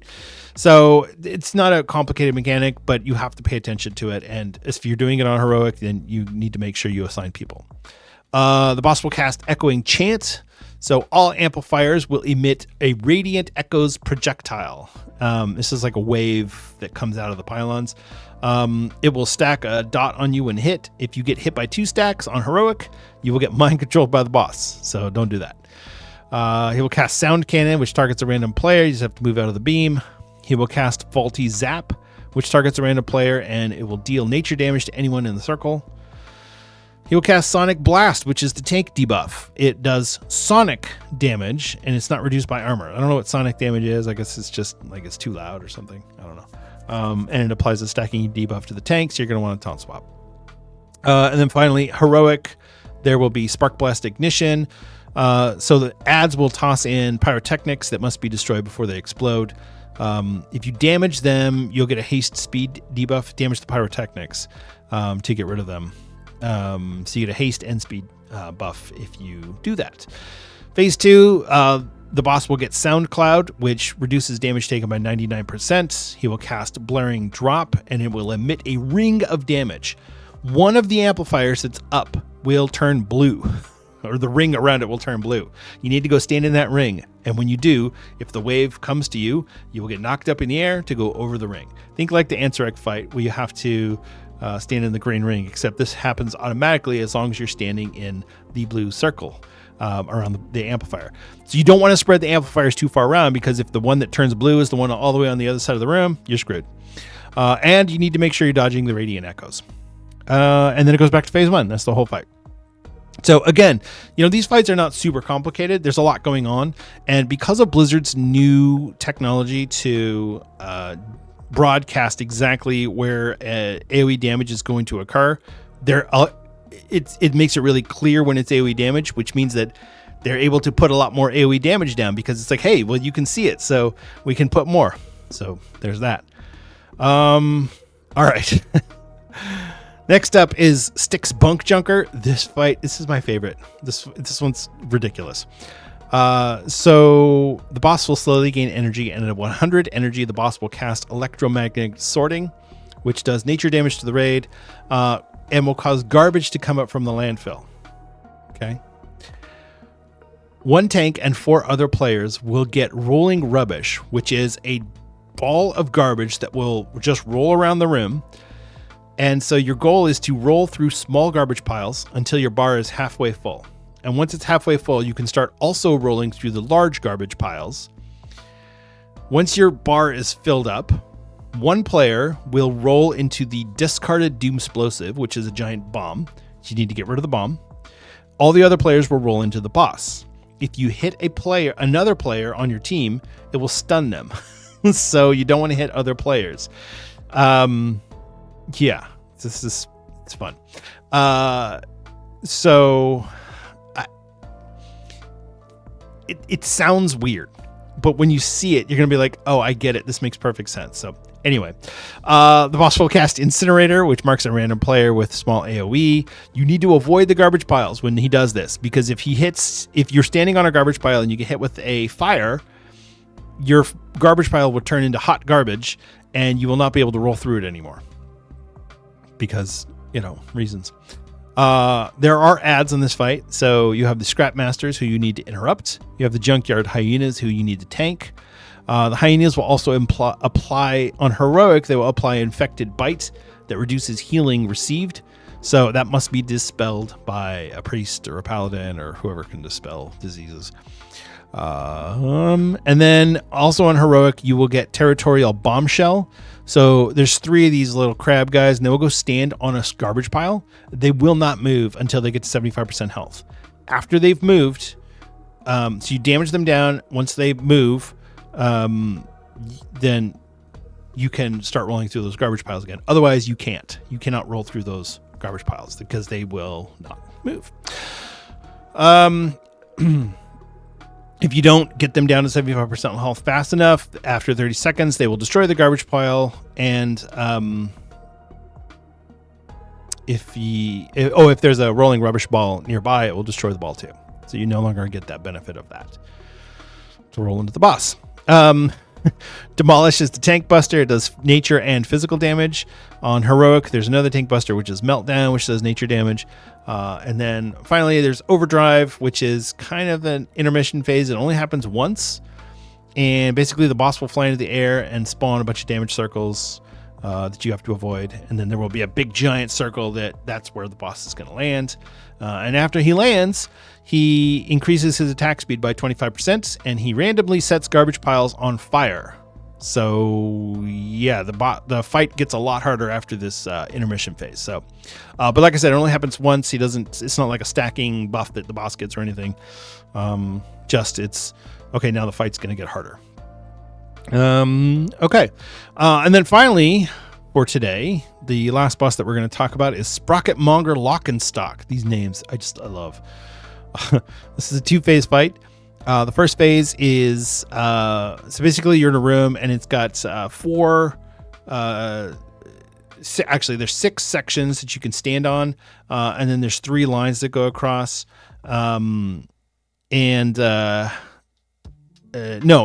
So it's not a complicated mechanic, but you have to pay attention to it. And if you're doing it on Heroic, then you need to make sure you assign people. The boss will cast Echoing Chant. So all amplifiers will emit a Radiant Echoes projectile. This is like a wave that comes out of the pylons. It will stack a dot on you when hit. If you get hit by 2 stacks on Heroic, you will get mind controlled by the boss. So don't do that. He will cast Sound Cannon, which targets a random player. You just have to move out of the beam. He will cast Faulty Zap, which targets a random player, and it will deal nature damage to anyone in the circle. He will cast Sonic Blast, which is the tank debuff. It does sonic damage, and it's not reduced by armor. I don't know what sonic damage is. I guess it's just like it's too loud or something. I don't know. And it applies a stacking debuff to the tank, so you're going to want to taunt swap. And then finally, Heroic, there will be Spark Blast Ignition. So the ads will toss in pyrotechnics that must be destroyed before they explode. If you damage them, you'll get a haste speed debuff. Damage the pyrotechnics to get rid of them. So you get a haste and speed buff if you do that. Phase 2, the boss will get Sound Cloud, which reduces damage taken by 99%. He will cast Blaring Drop, and it will emit a ring of damage. One of the amplifiers that's up will turn blue, or the ring around it will turn blue. You need to go stand in that ring, and when you do, if the wave comes to you, you will get knocked up in the air to go over the ring. Think like the Ansarek fight, where you have to stand in the green ring, except this happens automatically as long as you're standing in the blue circle around the amplifier. So you don't want to spread the amplifiers too far around, because if the one that turns blue is the one all the way on the other side of the room, you're screwed. And you need to make sure you're dodging the radiant echoes. And then it goes back to phase 1. That's the whole fight. So again, these fights are not super complicated. There's a lot going on. And because of Blizzard's new technology to broadcast exactly where AoE damage is going to occur, it makes it really clear when it's AoE damage, which means that they're able to put a lot more AoE damage down, because it's like, hey, well, you can see it, so we can put more. So there's that. All right. Next up is Styx Bunk Junker. This is my favorite. This one's ridiculous. So the boss will slowly gain energy, and at 100 energy, the boss will cast Electromagnetic Sorting, which does nature damage to the raid, and will cause garbage to come up from the landfill. Okay. 1 tank and 4 other players will get Rolling Rubbish, which is a ball of garbage that will just roll around the room. And so your goal is to roll through small garbage piles until your bar is halfway full. And once it's halfway full, you can start also rolling through the large garbage piles. Once your bar is filled up, 1 player will roll into the discarded Doomsplosive, which is a giant bomb. You need to get rid of the bomb. All the other players will roll into the boss. If you hit another player on your team, it will stun them. So you don't want to hit other players. Yeah, it's fun. It sounds weird, but when you see it, you're going to be like, oh, I get it. This makes perfect sense. So anyway, the boss will cast Incinerator, which marks a random player with small AoE. You need to avoid the garbage piles when he does this, because if you're standing on a garbage pile and you get hit with a fire, your garbage pile will turn into hot garbage, and you will not be able to roll through it anymore. Because, reasons. There are ads in this fight. So you have the Scrap Masters, who you need to interrupt. You have the Junkyard Hyenas, who you need to tank. The Hyenas will also apply on Heroic. They will apply Infected Bite that reduces healing received. So that must be dispelled by a priest or a paladin or whoever can dispel diseases. And then also on Heroic, you will get Territorial Bombshell. So there's 3 of these little crab guys, and they will go stand on a garbage pile. They will not move until they get to 75% health. After they've moved, so you damage them down. Once they move, then you can start rolling through those garbage piles again. Otherwise, you can't. You cannot roll through those garbage piles because they will not move. If you don't get them down to 75% health fast enough, after 30 seconds, they will destroy the garbage pile. And if there's a rolling rubbish ball nearby, it will destroy the ball too. So you no longer get that benefit of that. To roll into the boss. Demolish is the tank buster. It does nature and physical damage. On Heroic, there's another tank buster, which is Meltdown, which does nature damage. And then finally, there's Overdrive, which is kind of an intermission phase. It only happens once. And basically, the boss will fly into the air and spawn a bunch of damage circles. that you have to avoid. And then there will be a big giant circle that's where the boss is going to land. And after he lands, he increases his attack speed by 25%, and he randomly sets garbage piles on fire. So yeah, the fight gets a lot harder after this intermission phase. So, but like I said, it only happens once. It's not like a stacking buff that the boss gets or anything. It's okay. Now the fight's going to get harder. Okay. And then finally for today, the last boss that we're going to talk about is Sprocketmonger Lockenstock. These names I love. This is a 2-phase fight. The first phase is so basically you're in a room and it's got there's 6 sections that you can stand on, and then there's 3 lines that go across. No,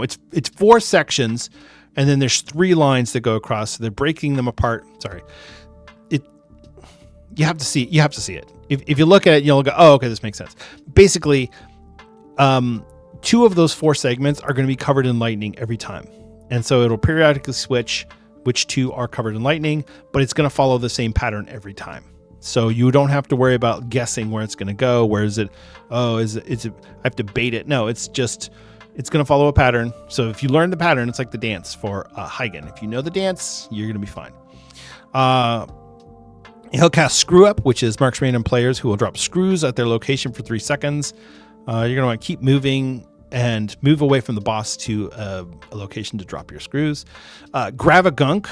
it's 4 sections, and then there's 3 lines that go across. So they're breaking them apart. Sorry, you have to see it. If you look at it, you'll go, oh, okay, this makes sense. Basically, 2 of those 4 segments are going to be covered in lightning every time, and so it'll periodically switch which 2 are covered in lightning, but it's going to follow the same pattern every time. So you don't have to worry about guessing where it's going to go. Where is it? Oh, is it? I have to bait it. No, it's going to follow a pattern. So if you learn the pattern, it's like the dance for Hygen. If you know the dance, you're going to be fine. He'll cast Screw Up, which is marks random players who will drop screws at their location for 3 seconds. You're going to want to keep moving and move away from the boss to a location to drop your screws. Gravagunk,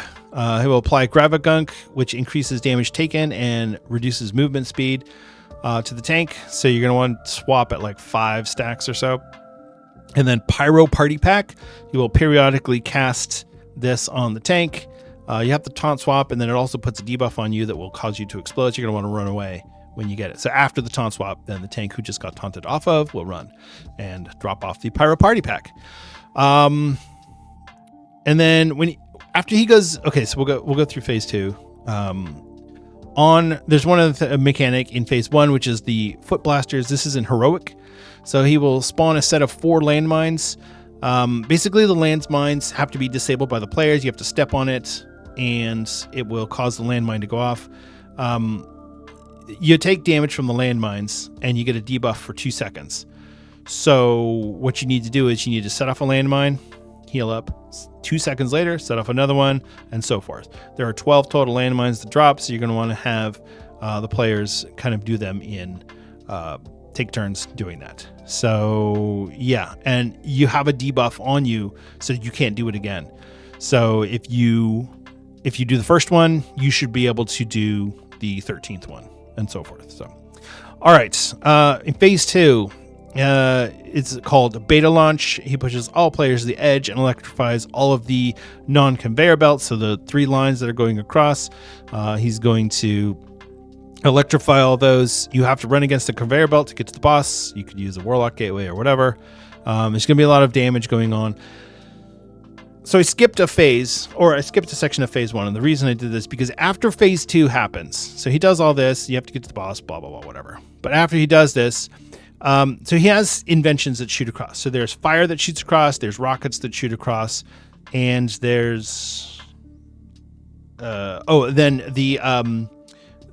he will apply Gravagunk, which increases damage taken and reduces movement speed to the tank. So you're going to want to swap at like 5 stacks or so. And then Pyro Party Pack, you will periodically cast this on the tank. You have to taunt swap, and then it also puts a debuff on you that will cause you to explode. So you're going to want to run away when you get it. So after the taunt swap, then the tank who just got taunted off of will run and drop off the Pyro Party Pack. And then after he goes, okay, so we'll go through phase 2. There's one other mechanic in phase 1, which is the Foot Blasters. This is in heroic. So he will spawn a set of 4 landmines. Basically, the landmines have to be disabled by the players. You have to step on it, and it will cause the landmine to go off. You take damage from the landmines, and you get a debuff for 2 seconds. So what you need to do is you need to set off a landmine, heal up. 2 seconds later, set off another one, and so forth. There are 12 total landmines to drop, so you're going to want to have the players kind of do them in take turns doing that. So yeah, and you have a debuff on you, so you can't do it again. So if you do the first one, you should be able to do the 13th one, and so forth. So, all right, in phase 2, it's called Beta Launch. He pushes all players to the edge and electrifies all of the non-conveyor belts, so the 3 lines that are going across. He's going to electrify all those. You have to run against a conveyor belt to get to the boss. You could use a Warlock Gateway or whatever. There's going to be a lot of damage going on. So I skipped a section of phase 1, and the reason I did this because after phase 2 happens, so he does all this, you have to get to the boss, blah, blah, blah, whatever. But after he does this, so he has inventions that shoot across. So there's fire that shoots across, there's rockets that shoot across, and there's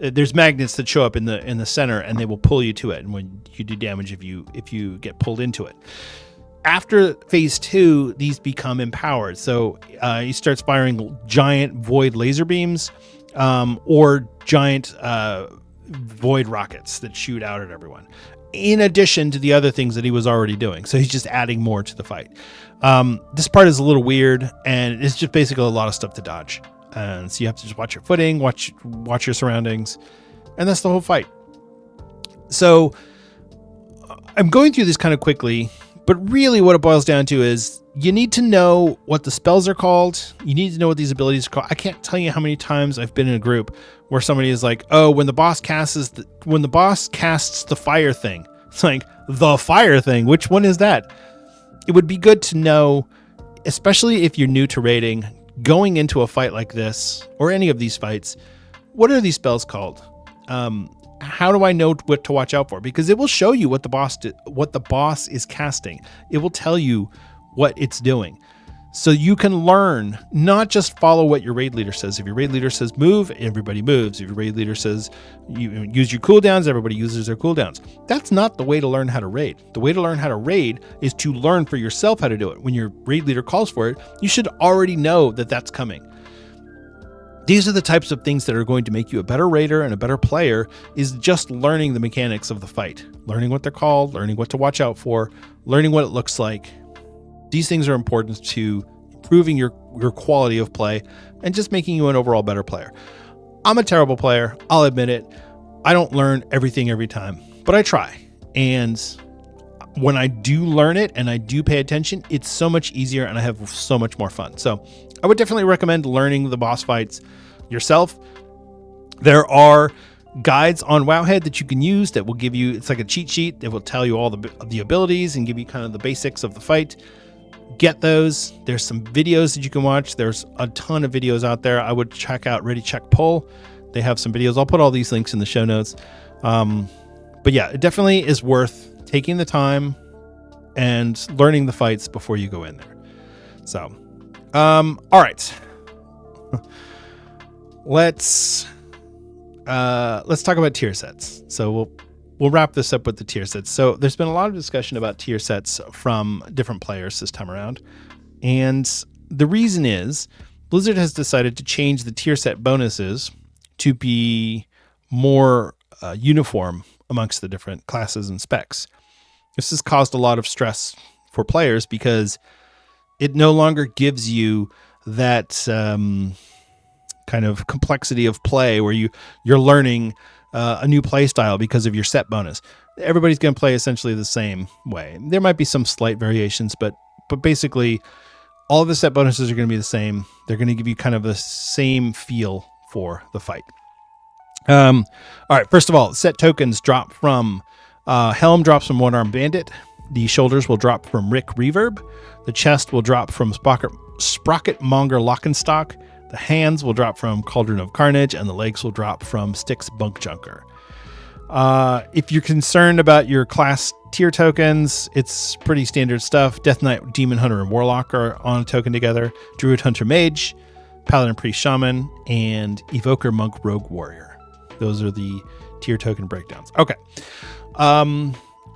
there's magnets that show up in the center, and they will pull you to it. And when you do damage, if you get pulled into it. After phase 2, these become empowered. So he starts firing giant void laser beams, or giant void rockets that shoot out at everyone, in addition to the other things that he was already doing. So he's just adding more to the fight. This part is a little weird, and it's just basically a lot of stuff to dodge. And so you have to just watch your footing, watch your surroundings, and that's the whole fight. So I'm going through this kind of quickly, but really what it boils down to is you need to know what the spells are called. You need to know what these abilities are called. I can't tell you how many times I've been in a group where somebody is like, oh, when the boss casts the fire thing. It's like, the fire thing, which one is that? It would be good to know, especially if you're new to raiding, going into a fight like this, or any of these fights, what are these spells called? How do I know what to watch out for? Because it will show you what the boss is casting. It will tell you what it's doing. So you can learn, not just follow what your raid leader says. If your raid leader says move, everybody moves. If your raid leader says you use your cooldowns, everybody uses their cooldowns. That's not the way to learn how to raid. The way to learn how to raid is to learn for yourself how to do it. When your raid leader calls for it, you should already know that that's coming. These are the types of things that are going to make you a better raider and a better player, is just learning the mechanics of the fight, learning what they're called, learning what to watch out for, learning what it looks like. These things are important to improving your quality of play and just making you an overall better player. I'm a terrible player. I'll admit it. I don't learn everything every time, but I try. And when I do learn it and I do pay attention, it's so much easier and I have so much more fun. So I would definitely recommend learning the boss fights yourself. There are guides on Wowhead that you can use that will give you, it's like a cheat sheet that will tell you all the abilities and give you kind of the basics of the fight. Get those. There's some videos that you can watch. There's a ton of videos out there. I would check out Ready Check Pull. They have some videos. I'll put all these links in the show notes. But yeah, it definitely is worth taking the time and learning the fights before you go in there. So, all right. Let's talk about tier sets. So we'll wrap this up with the tier sets. So there's been a lot of discussion about tier sets from different players this time around. And the reason is Blizzard has decided to change the tier set bonuses to be more uniform amongst the different classes and specs. This has caused a lot of stress for players because it no longer gives you that kind of complexity of play where you're learning a new play style because of your set bonus. Everybody's going to play essentially the same way. There might be some slight variations, but basically all of the set bonuses are going to be the same. They're going to give you kind of the same feel for the fight. All right. First of all, set tokens drop from Helm drops from One Armed Bandit. The shoulders will drop from Rick Reverb. The chest will drop from Sprocket Monger Lockenstock. The hands will drop from Cauldron of Carnage, and the legs will drop from Styx Bunk Junker. If you're concerned about your class tier tokens, it's pretty standard stuff. Death Knight, Demon Hunter, and Warlock are on a token together. Druid Hunter Mage, Paladin Priest Shaman, and Evoker Monk Rogue Warrior. Those are the tier token breakdowns. Okay.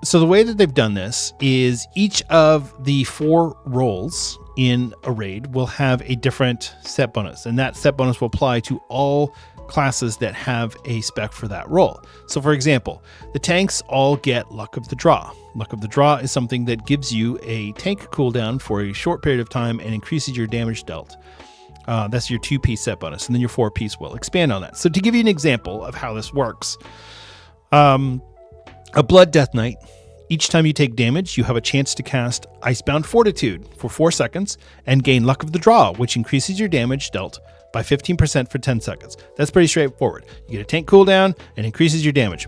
So the way that they've done this is each of the 4 roles in a raid will have a different set bonus, and that set bonus will apply to all classes that have a spec for that role. So for example, the tanks all get Luck of the Draw. Luck of the Draw is something that gives you a tank cooldown for a short period of time and increases your damage dealt. That's your 2-piece set bonus, and then your 4-piece will expand on that. So to give you an example of how this works, a Blood Death Knight, each time you take damage, you have a chance to cast Icebound Fortitude for 4 seconds and gain Luck of the Draw, which increases your damage dealt by 15% for 10 seconds. That's pretty straightforward. You get a tank cooldown and increases your damage.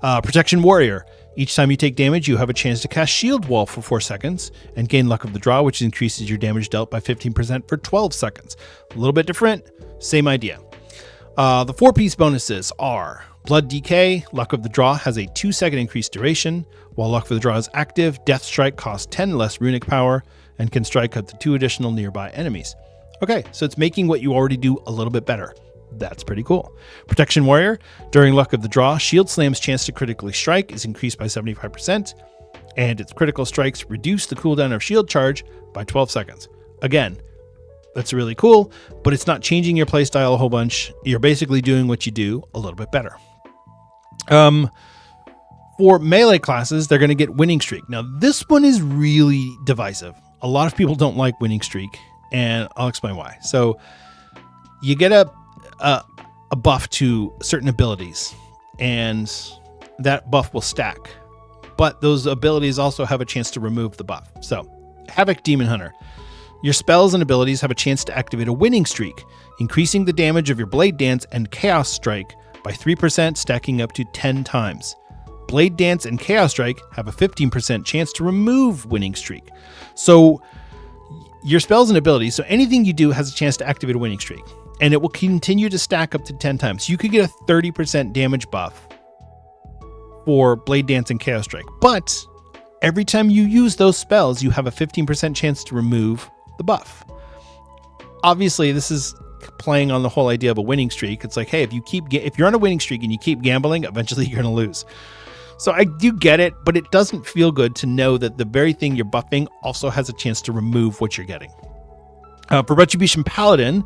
Protection Warrior. Each time you take damage, you have a chance to cast Shield Wall for 4 seconds and gain Luck of the Draw, which increases your damage dealt by 15% for 12 seconds. A little bit different, same idea. The 4-piece bonuses are Blood Decay. Luck of the Draw has a 2-second increased duration. While Luck of the Draw is active, Death Strike costs 10 less runic power and can strike up to 2 additional nearby enemies. Okay, so it's making what you already do a little bit better. That's pretty cool. Protection Warrior. During Luck of the Draw, Shield Slam's chance to critically strike is increased by 75%, and its critical strikes reduce the cooldown of shield charge by 12 seconds. Again, that's really cool, but it's not changing your playstyle a whole bunch. You're basically doing what you do a little bit better. For melee classes, they're going to get Winning Streak. Now, this one is really divisive. A lot of people don't like Winning Streak, and I'll explain why. So you get a buff to certain abilities, and that buff will stack. But those abilities also have a chance to remove the buff. So, Havoc Demon Hunter. Your spells and abilities have a chance to activate a Winning Streak, increasing the damage of your Blade Dance and Chaos Strike by 3%, stacking up to 10 times. Blade Dance and Chaos Strike have a 15% chance to remove Winning Streak. So your spells and abilities, so anything you do has a chance to activate a Winning Streak, and it will continue to stack up to 10 times. You could get a 30% damage buff for Blade Dance and Chaos Strike, but every time you use those spells, you have a 15% chance to remove the buff. Obviously, this is playing on the whole idea of a winning streak. It's like, hey, if you're on a winning streak and you keep gambling, eventually you're going to lose. So I do get it, but it doesn't feel good to know that the very thing you're buffing also has a chance to remove what you're getting. For Retribution Paladin,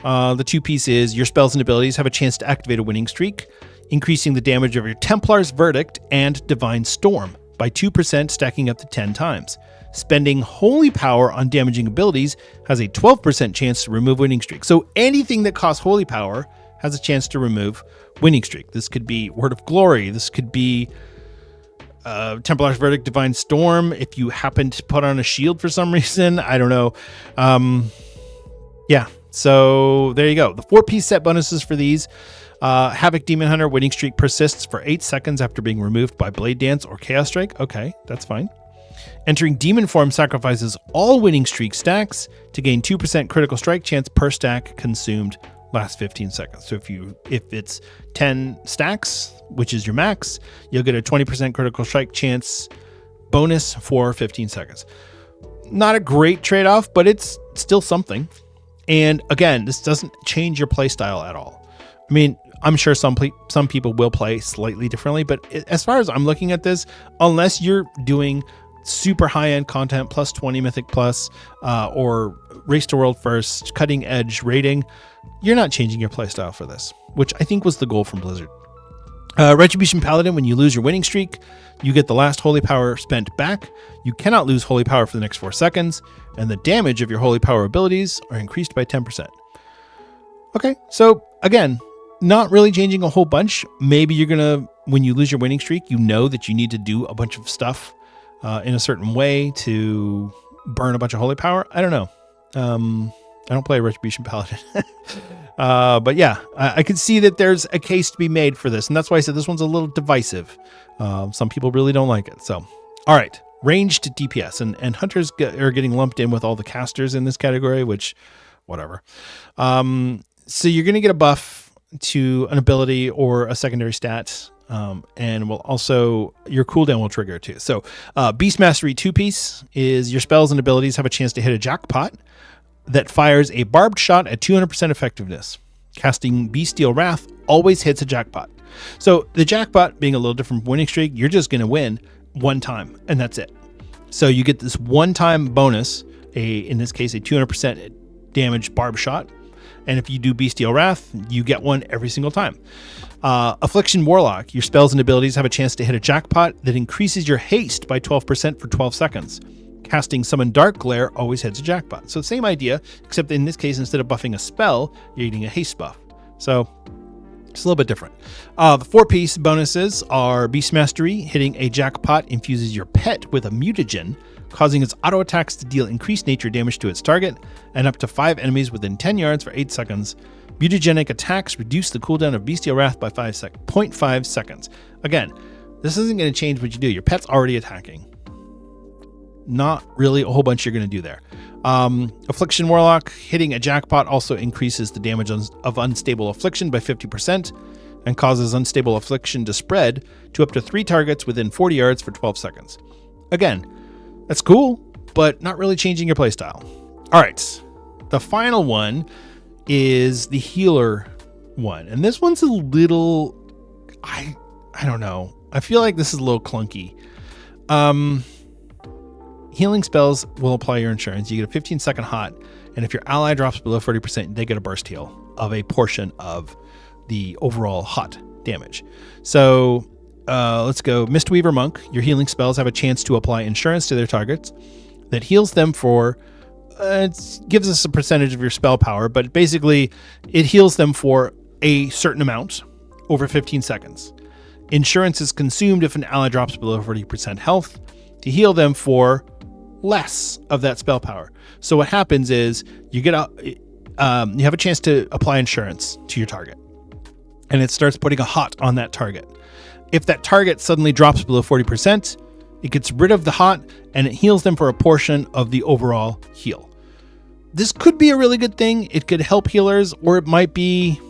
the two-piece is your spells and abilities have a chance to activate a winning streak, increasing the damage of your Templar's Verdict and Divine Storm by 2%, stacking up to 10 times. Spending Holy Power on damaging abilities has a 12% chance to remove winning streak. So anything that costs Holy Power has a chance to remove winning streak. This could be Word of Glory. This could be Templar's Verdict, Divine Storm. If you happen to put on a shield for some reason, I don't know. Yeah, so there you go. The 4-piece set bonuses for these. Havoc Demon Hunter winning streak persists for 8 seconds after being removed by Blade Dance or Chaos Strike. Okay, that's fine. Entering Demon Form sacrifices all winning streak stacks to gain 2% critical strike chance per stack consumed last 15 seconds. So if it's 10 stacks, which is your max, you'll get a 20% critical strike chance bonus for 15 seconds. Not a great trade-off, but it's still something. And again, this doesn't change your playstyle at all. I mean, I'm sure some people will play slightly differently, but as far as I'm looking at this, unless you're doing super high-end content plus 20 Mythic plus or Race to World First, cutting edge rating, you're not changing your playstyle for this, which I think was the goal from Blizzard. Retribution Paladin, when you lose your winning streak, you get the last Holy Power spent back. You cannot lose Holy Power for the next 4 seconds, and the damage of your Holy Power abilities are increased by 10%. Okay, so again, not really changing a whole bunch. Maybe you're going to, when you lose your winning streak, you know that you need to do a bunch of stuff in a certain way to burn a bunch of Holy Power. I don't know. I don't play Retribution Paladin. But yeah, I can see that there's a case to be made for this. And that's why I said this one's a little divisive. Some people really don't like it. So, all right, ranged DPS. And hunters are getting lumped in with all the casters in this category, which, whatever. So you're going to get a buff to an ability or a secondary stat. And will also, your cooldown will trigger too. So Beast Mastery 2-piece is your spells and abilities have a chance to hit a jackpot that fires a barbed shot at 200% effectiveness. Casting Bestial Wrath always hits a jackpot. So the jackpot being a little different from winning streak, you're just going to win one time and that's it. So you get this one-time bonus, in this case, a 200% damage barb shot. And if you do Bestial Wrath, you get one every single time. Affliction Warlock, your spells and abilities have a chance to hit a jackpot that increases your haste by 12% for 12 seconds. Casting Summon Dark Glare always hits a jackpot. So same idea, except in this case, instead of buffing a spell, you're getting a haste buff. So it's a little bit different. The 4-piece bonuses are Beast Mastery. Hitting a jackpot infuses your pet with a mutagen, causing its auto attacks to deal increased nature damage to its target and up to 5 enemies within 10 yards for 8 seconds. Mutagenic attacks reduce the cooldown of Bestial Wrath by 0.5 seconds. Again, this isn't going to change what you do. Your pet's already attacking. Not really a whole bunch you're going to do there. Affliction Warlock, hitting a jackpot also increases the damage of Unstable Affliction by 50% and causes Unstable Affliction to spread to up to 3 targets within 40 yards for 12 seconds. Again, that's cool, but not really changing your playstyle. All right, the final one is the healer one. And this one's a little, I don't know. I feel like this is a little clunky. Healing spells will apply your insurance. You get a 15-second hot, and if your ally drops below 40%, they get a burst heal of a portion of the overall hot damage. So let's go. Mistweaver Monk. Your healing spells have a chance to apply insurance to their targets that heals them for, it gives us a percentage of your spell power, but basically it heals them for a certain amount over 15 seconds. Insurance is consumed if an ally drops below 40% health to heal them for less of that spell power. So what happens is you get you have a chance to apply insurance to your target, and it starts putting a hot on that target. If that target suddenly drops below 40%, it gets rid of the hot and it heals them for a portion of the overall heal. This could be a really good thing. It could help healers, or it might be,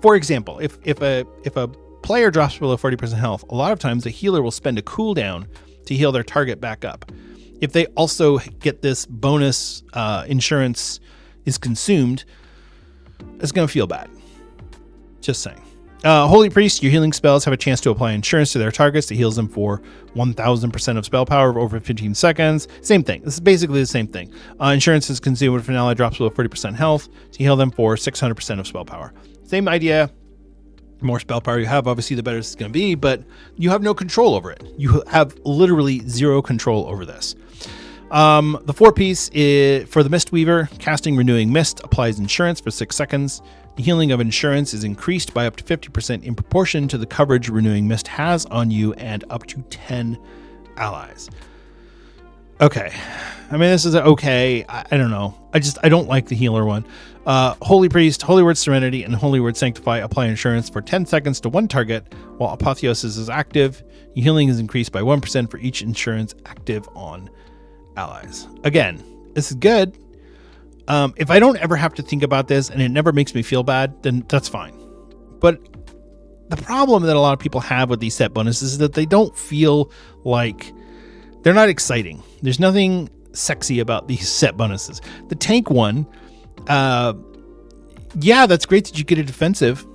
for example, if a player drops below 40% health, a lot of times the healer will spend a cooldown to heal their target back up. if they also get this bonus insurance is consumed, it's going to feel bad. Just saying. Holy Priest, your healing spells have a chance to apply insurance to their targets that heals them for 1000% of spell power over 15 seconds. Same thing. This is basically the same thing. Insurance is consumed if an ally drops below 40% health to heal them for 600% of spell power. Same idea. The more spell power you have, obviously, the better it's going to be, but you have no control over it. You have literally zero control over this. The 4-piece is for the Mistweaver. Casting Renewing Mist applies insurance for 6 seconds. The healing of insurance is increased by up to 50% in proportion to the coverage Renewing Mist has on you and up to 10 allies. Okay. I mean, this is okay. I don't know. I don't like the healer one. Holy Priest, Holy Word Serenity, and Holy Word Sanctify apply insurance for 10 seconds to one target, while Apotheosis is active. Your healing is increased by 1% for each insurance active on allies. Again, this is good. If I don't ever have to think about this and it never makes me feel bad, then that's fine. But the problem that a lot of people have with these set bonuses is that they don't feel like they're not exciting. There's nothing sexy about these set bonuses. The tank one, yeah, that's great that you get a defensive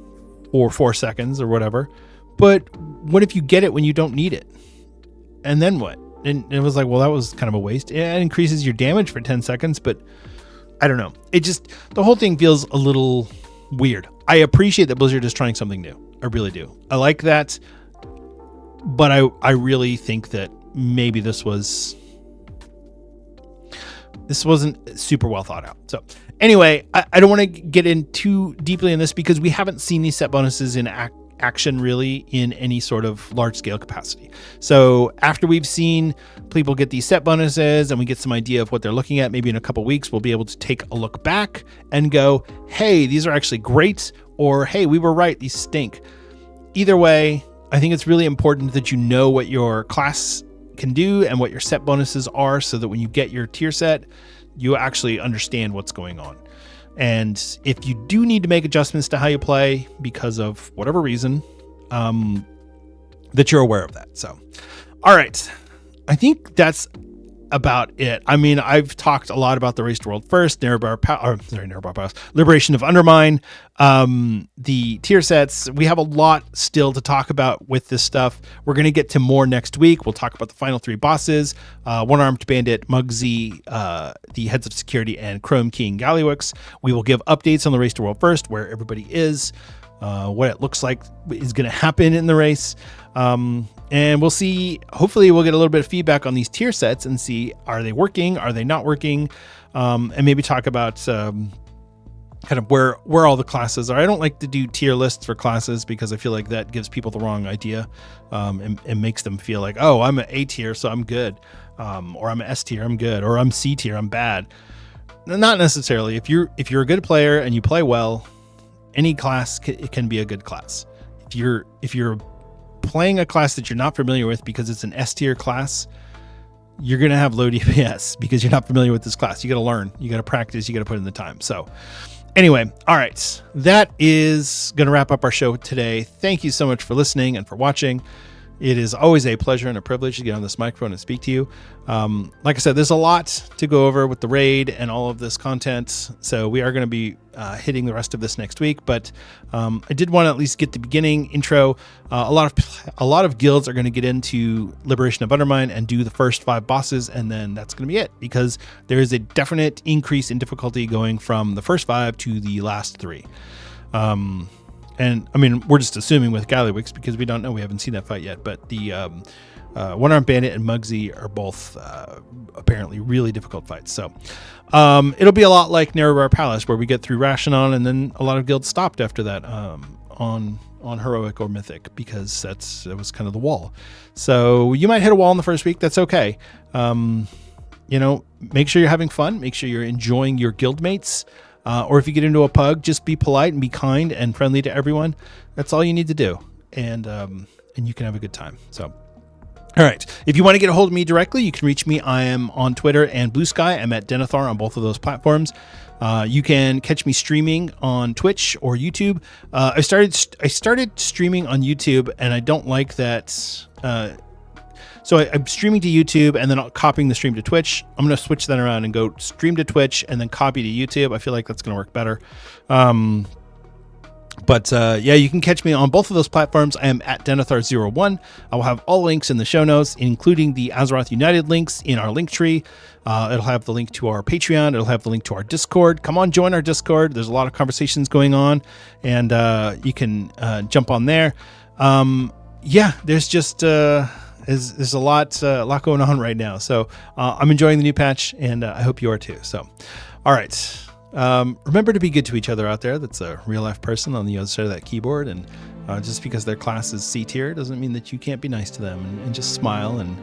for 4 seconds or whatever. But what if you get it when you don't need it? And then what? And it was like, well, that was kind of a waste. It increases your damage for 10 seconds, but I don't know. The whole thing feels a little weird. I appreciate that Blizzard is trying something new. I really do. I like that. But I really think that maybe this wasn't super well thought out. So anyway, I don't want to get in too deeply in this because we haven't seen these set bonuses in action really in any sort of large scale capacity. So after we've seen people get these set bonuses and we get some idea of what they're looking at, maybe in a couple weeks, we'll be able to take a look back and go, hey, these are actually great, or hey, we were right, these stink. Either way, I think it's really important that you know what your class can do and what your set bonuses are so that when you get your tier set, you actually understand what's going on. And if you do need to make adjustments to how you play because of whatever reason, that you're aware of that. So, all right. I think that's about it. I mean, I've talked a lot about the Race to World First, Liberation of Undermine, the tier sets. We have a lot still to talk about with this stuff. We're going to get to more next week. We'll talk about the final 3 bosses, One-Armed Bandit, Muggsy, the Heads of Security, and Chrome King Gallywix. We will give updates on the Race to World First, where everybody is, what it looks like is going to happen in the race. And we'll see, hopefully we'll get a little bit of feedback on these tier sets and see, are they working? Are they not working? And maybe talk about kind of where all the classes are. I don't like to do tier lists for classes because I feel like that gives people the wrong idea, and makes them feel like, oh, I'm an A tier, so I'm good. Or I'm an S tier, I'm good. Or I'm C tier, I'm bad. Not necessarily. If you're a good player and you play well, any class can be a good class. If you're playing a class that you're not familiar with because it's an S tier class, you're going to have low DPS because you're not familiar with this class. You got to learn, you got to practice, you got to put in the time. So anyway, all right, that is going to wrap up our show today. Thank you so much for listening and for watching. It is always a pleasure and a privilege to get on this microphone and speak to you. Like I said, there's a lot to go over with the raid and all of this content, so we are going to be hitting the rest of this next week. But I did want to at least get the beginning intro. A lot of guilds are going to get into Liberation of Undermine and do the first 5 bosses, and then that's going to be it, because there is a definite increase in difficulty going from the first 5 to the last 3. And I mean, we're just assuming with Gallywix because we don't know. We haven't seen that fight yet. But the One-Armed Bandit and Muggsy are both apparently really difficult fights. So it'll be a lot like Narrowbar Palace, where we get through Rashanon, and then a lot of guilds stopped after that on Heroic or Mythic, because it was kind of the wall. So you might hit a wall in the first week. That's okay. Make sure you're having fun. Make sure you're enjoying your guildmates. Or if you get into a pug, just be polite and be kind and friendly to everyone. That's all you need to do. And you can have a good time. So, all right. If you want to get a hold of me directly, you can reach me. I am on Twitter and Blue Sky. I'm at Denethar on both of those platforms. You can catch me streaming on Twitch or YouTube. I started streaming on YouTube, and I don't like that. So I'm streaming to YouTube and then copying the stream to Twitch. I'm going to switch that around and go stream to Twitch and then copy to YouTube. I feel like that's going to work better. But you can catch me on both of those platforms. I am at Denethar01. I will have all links in the show notes, including the Azeroth United links in our link tree. It'll have the link to our Patreon. It'll have the link to our Discord. Come on, join our Discord. There's a lot of conversations going on, and you can jump on there. There's just there's a lot going on right now. So I'm enjoying the new patch, and I hope you are too. So, all right. Remember to be good to each other out there. That's a real life person on the other side of that keyboard. And just because their class is C tier doesn't mean that you can't be nice to them and just smile and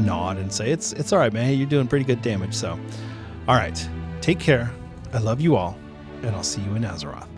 nod and say, it's all right, man. You're doing pretty good damage. So, all right. Take care. I love you all. And I'll see you in Azeroth.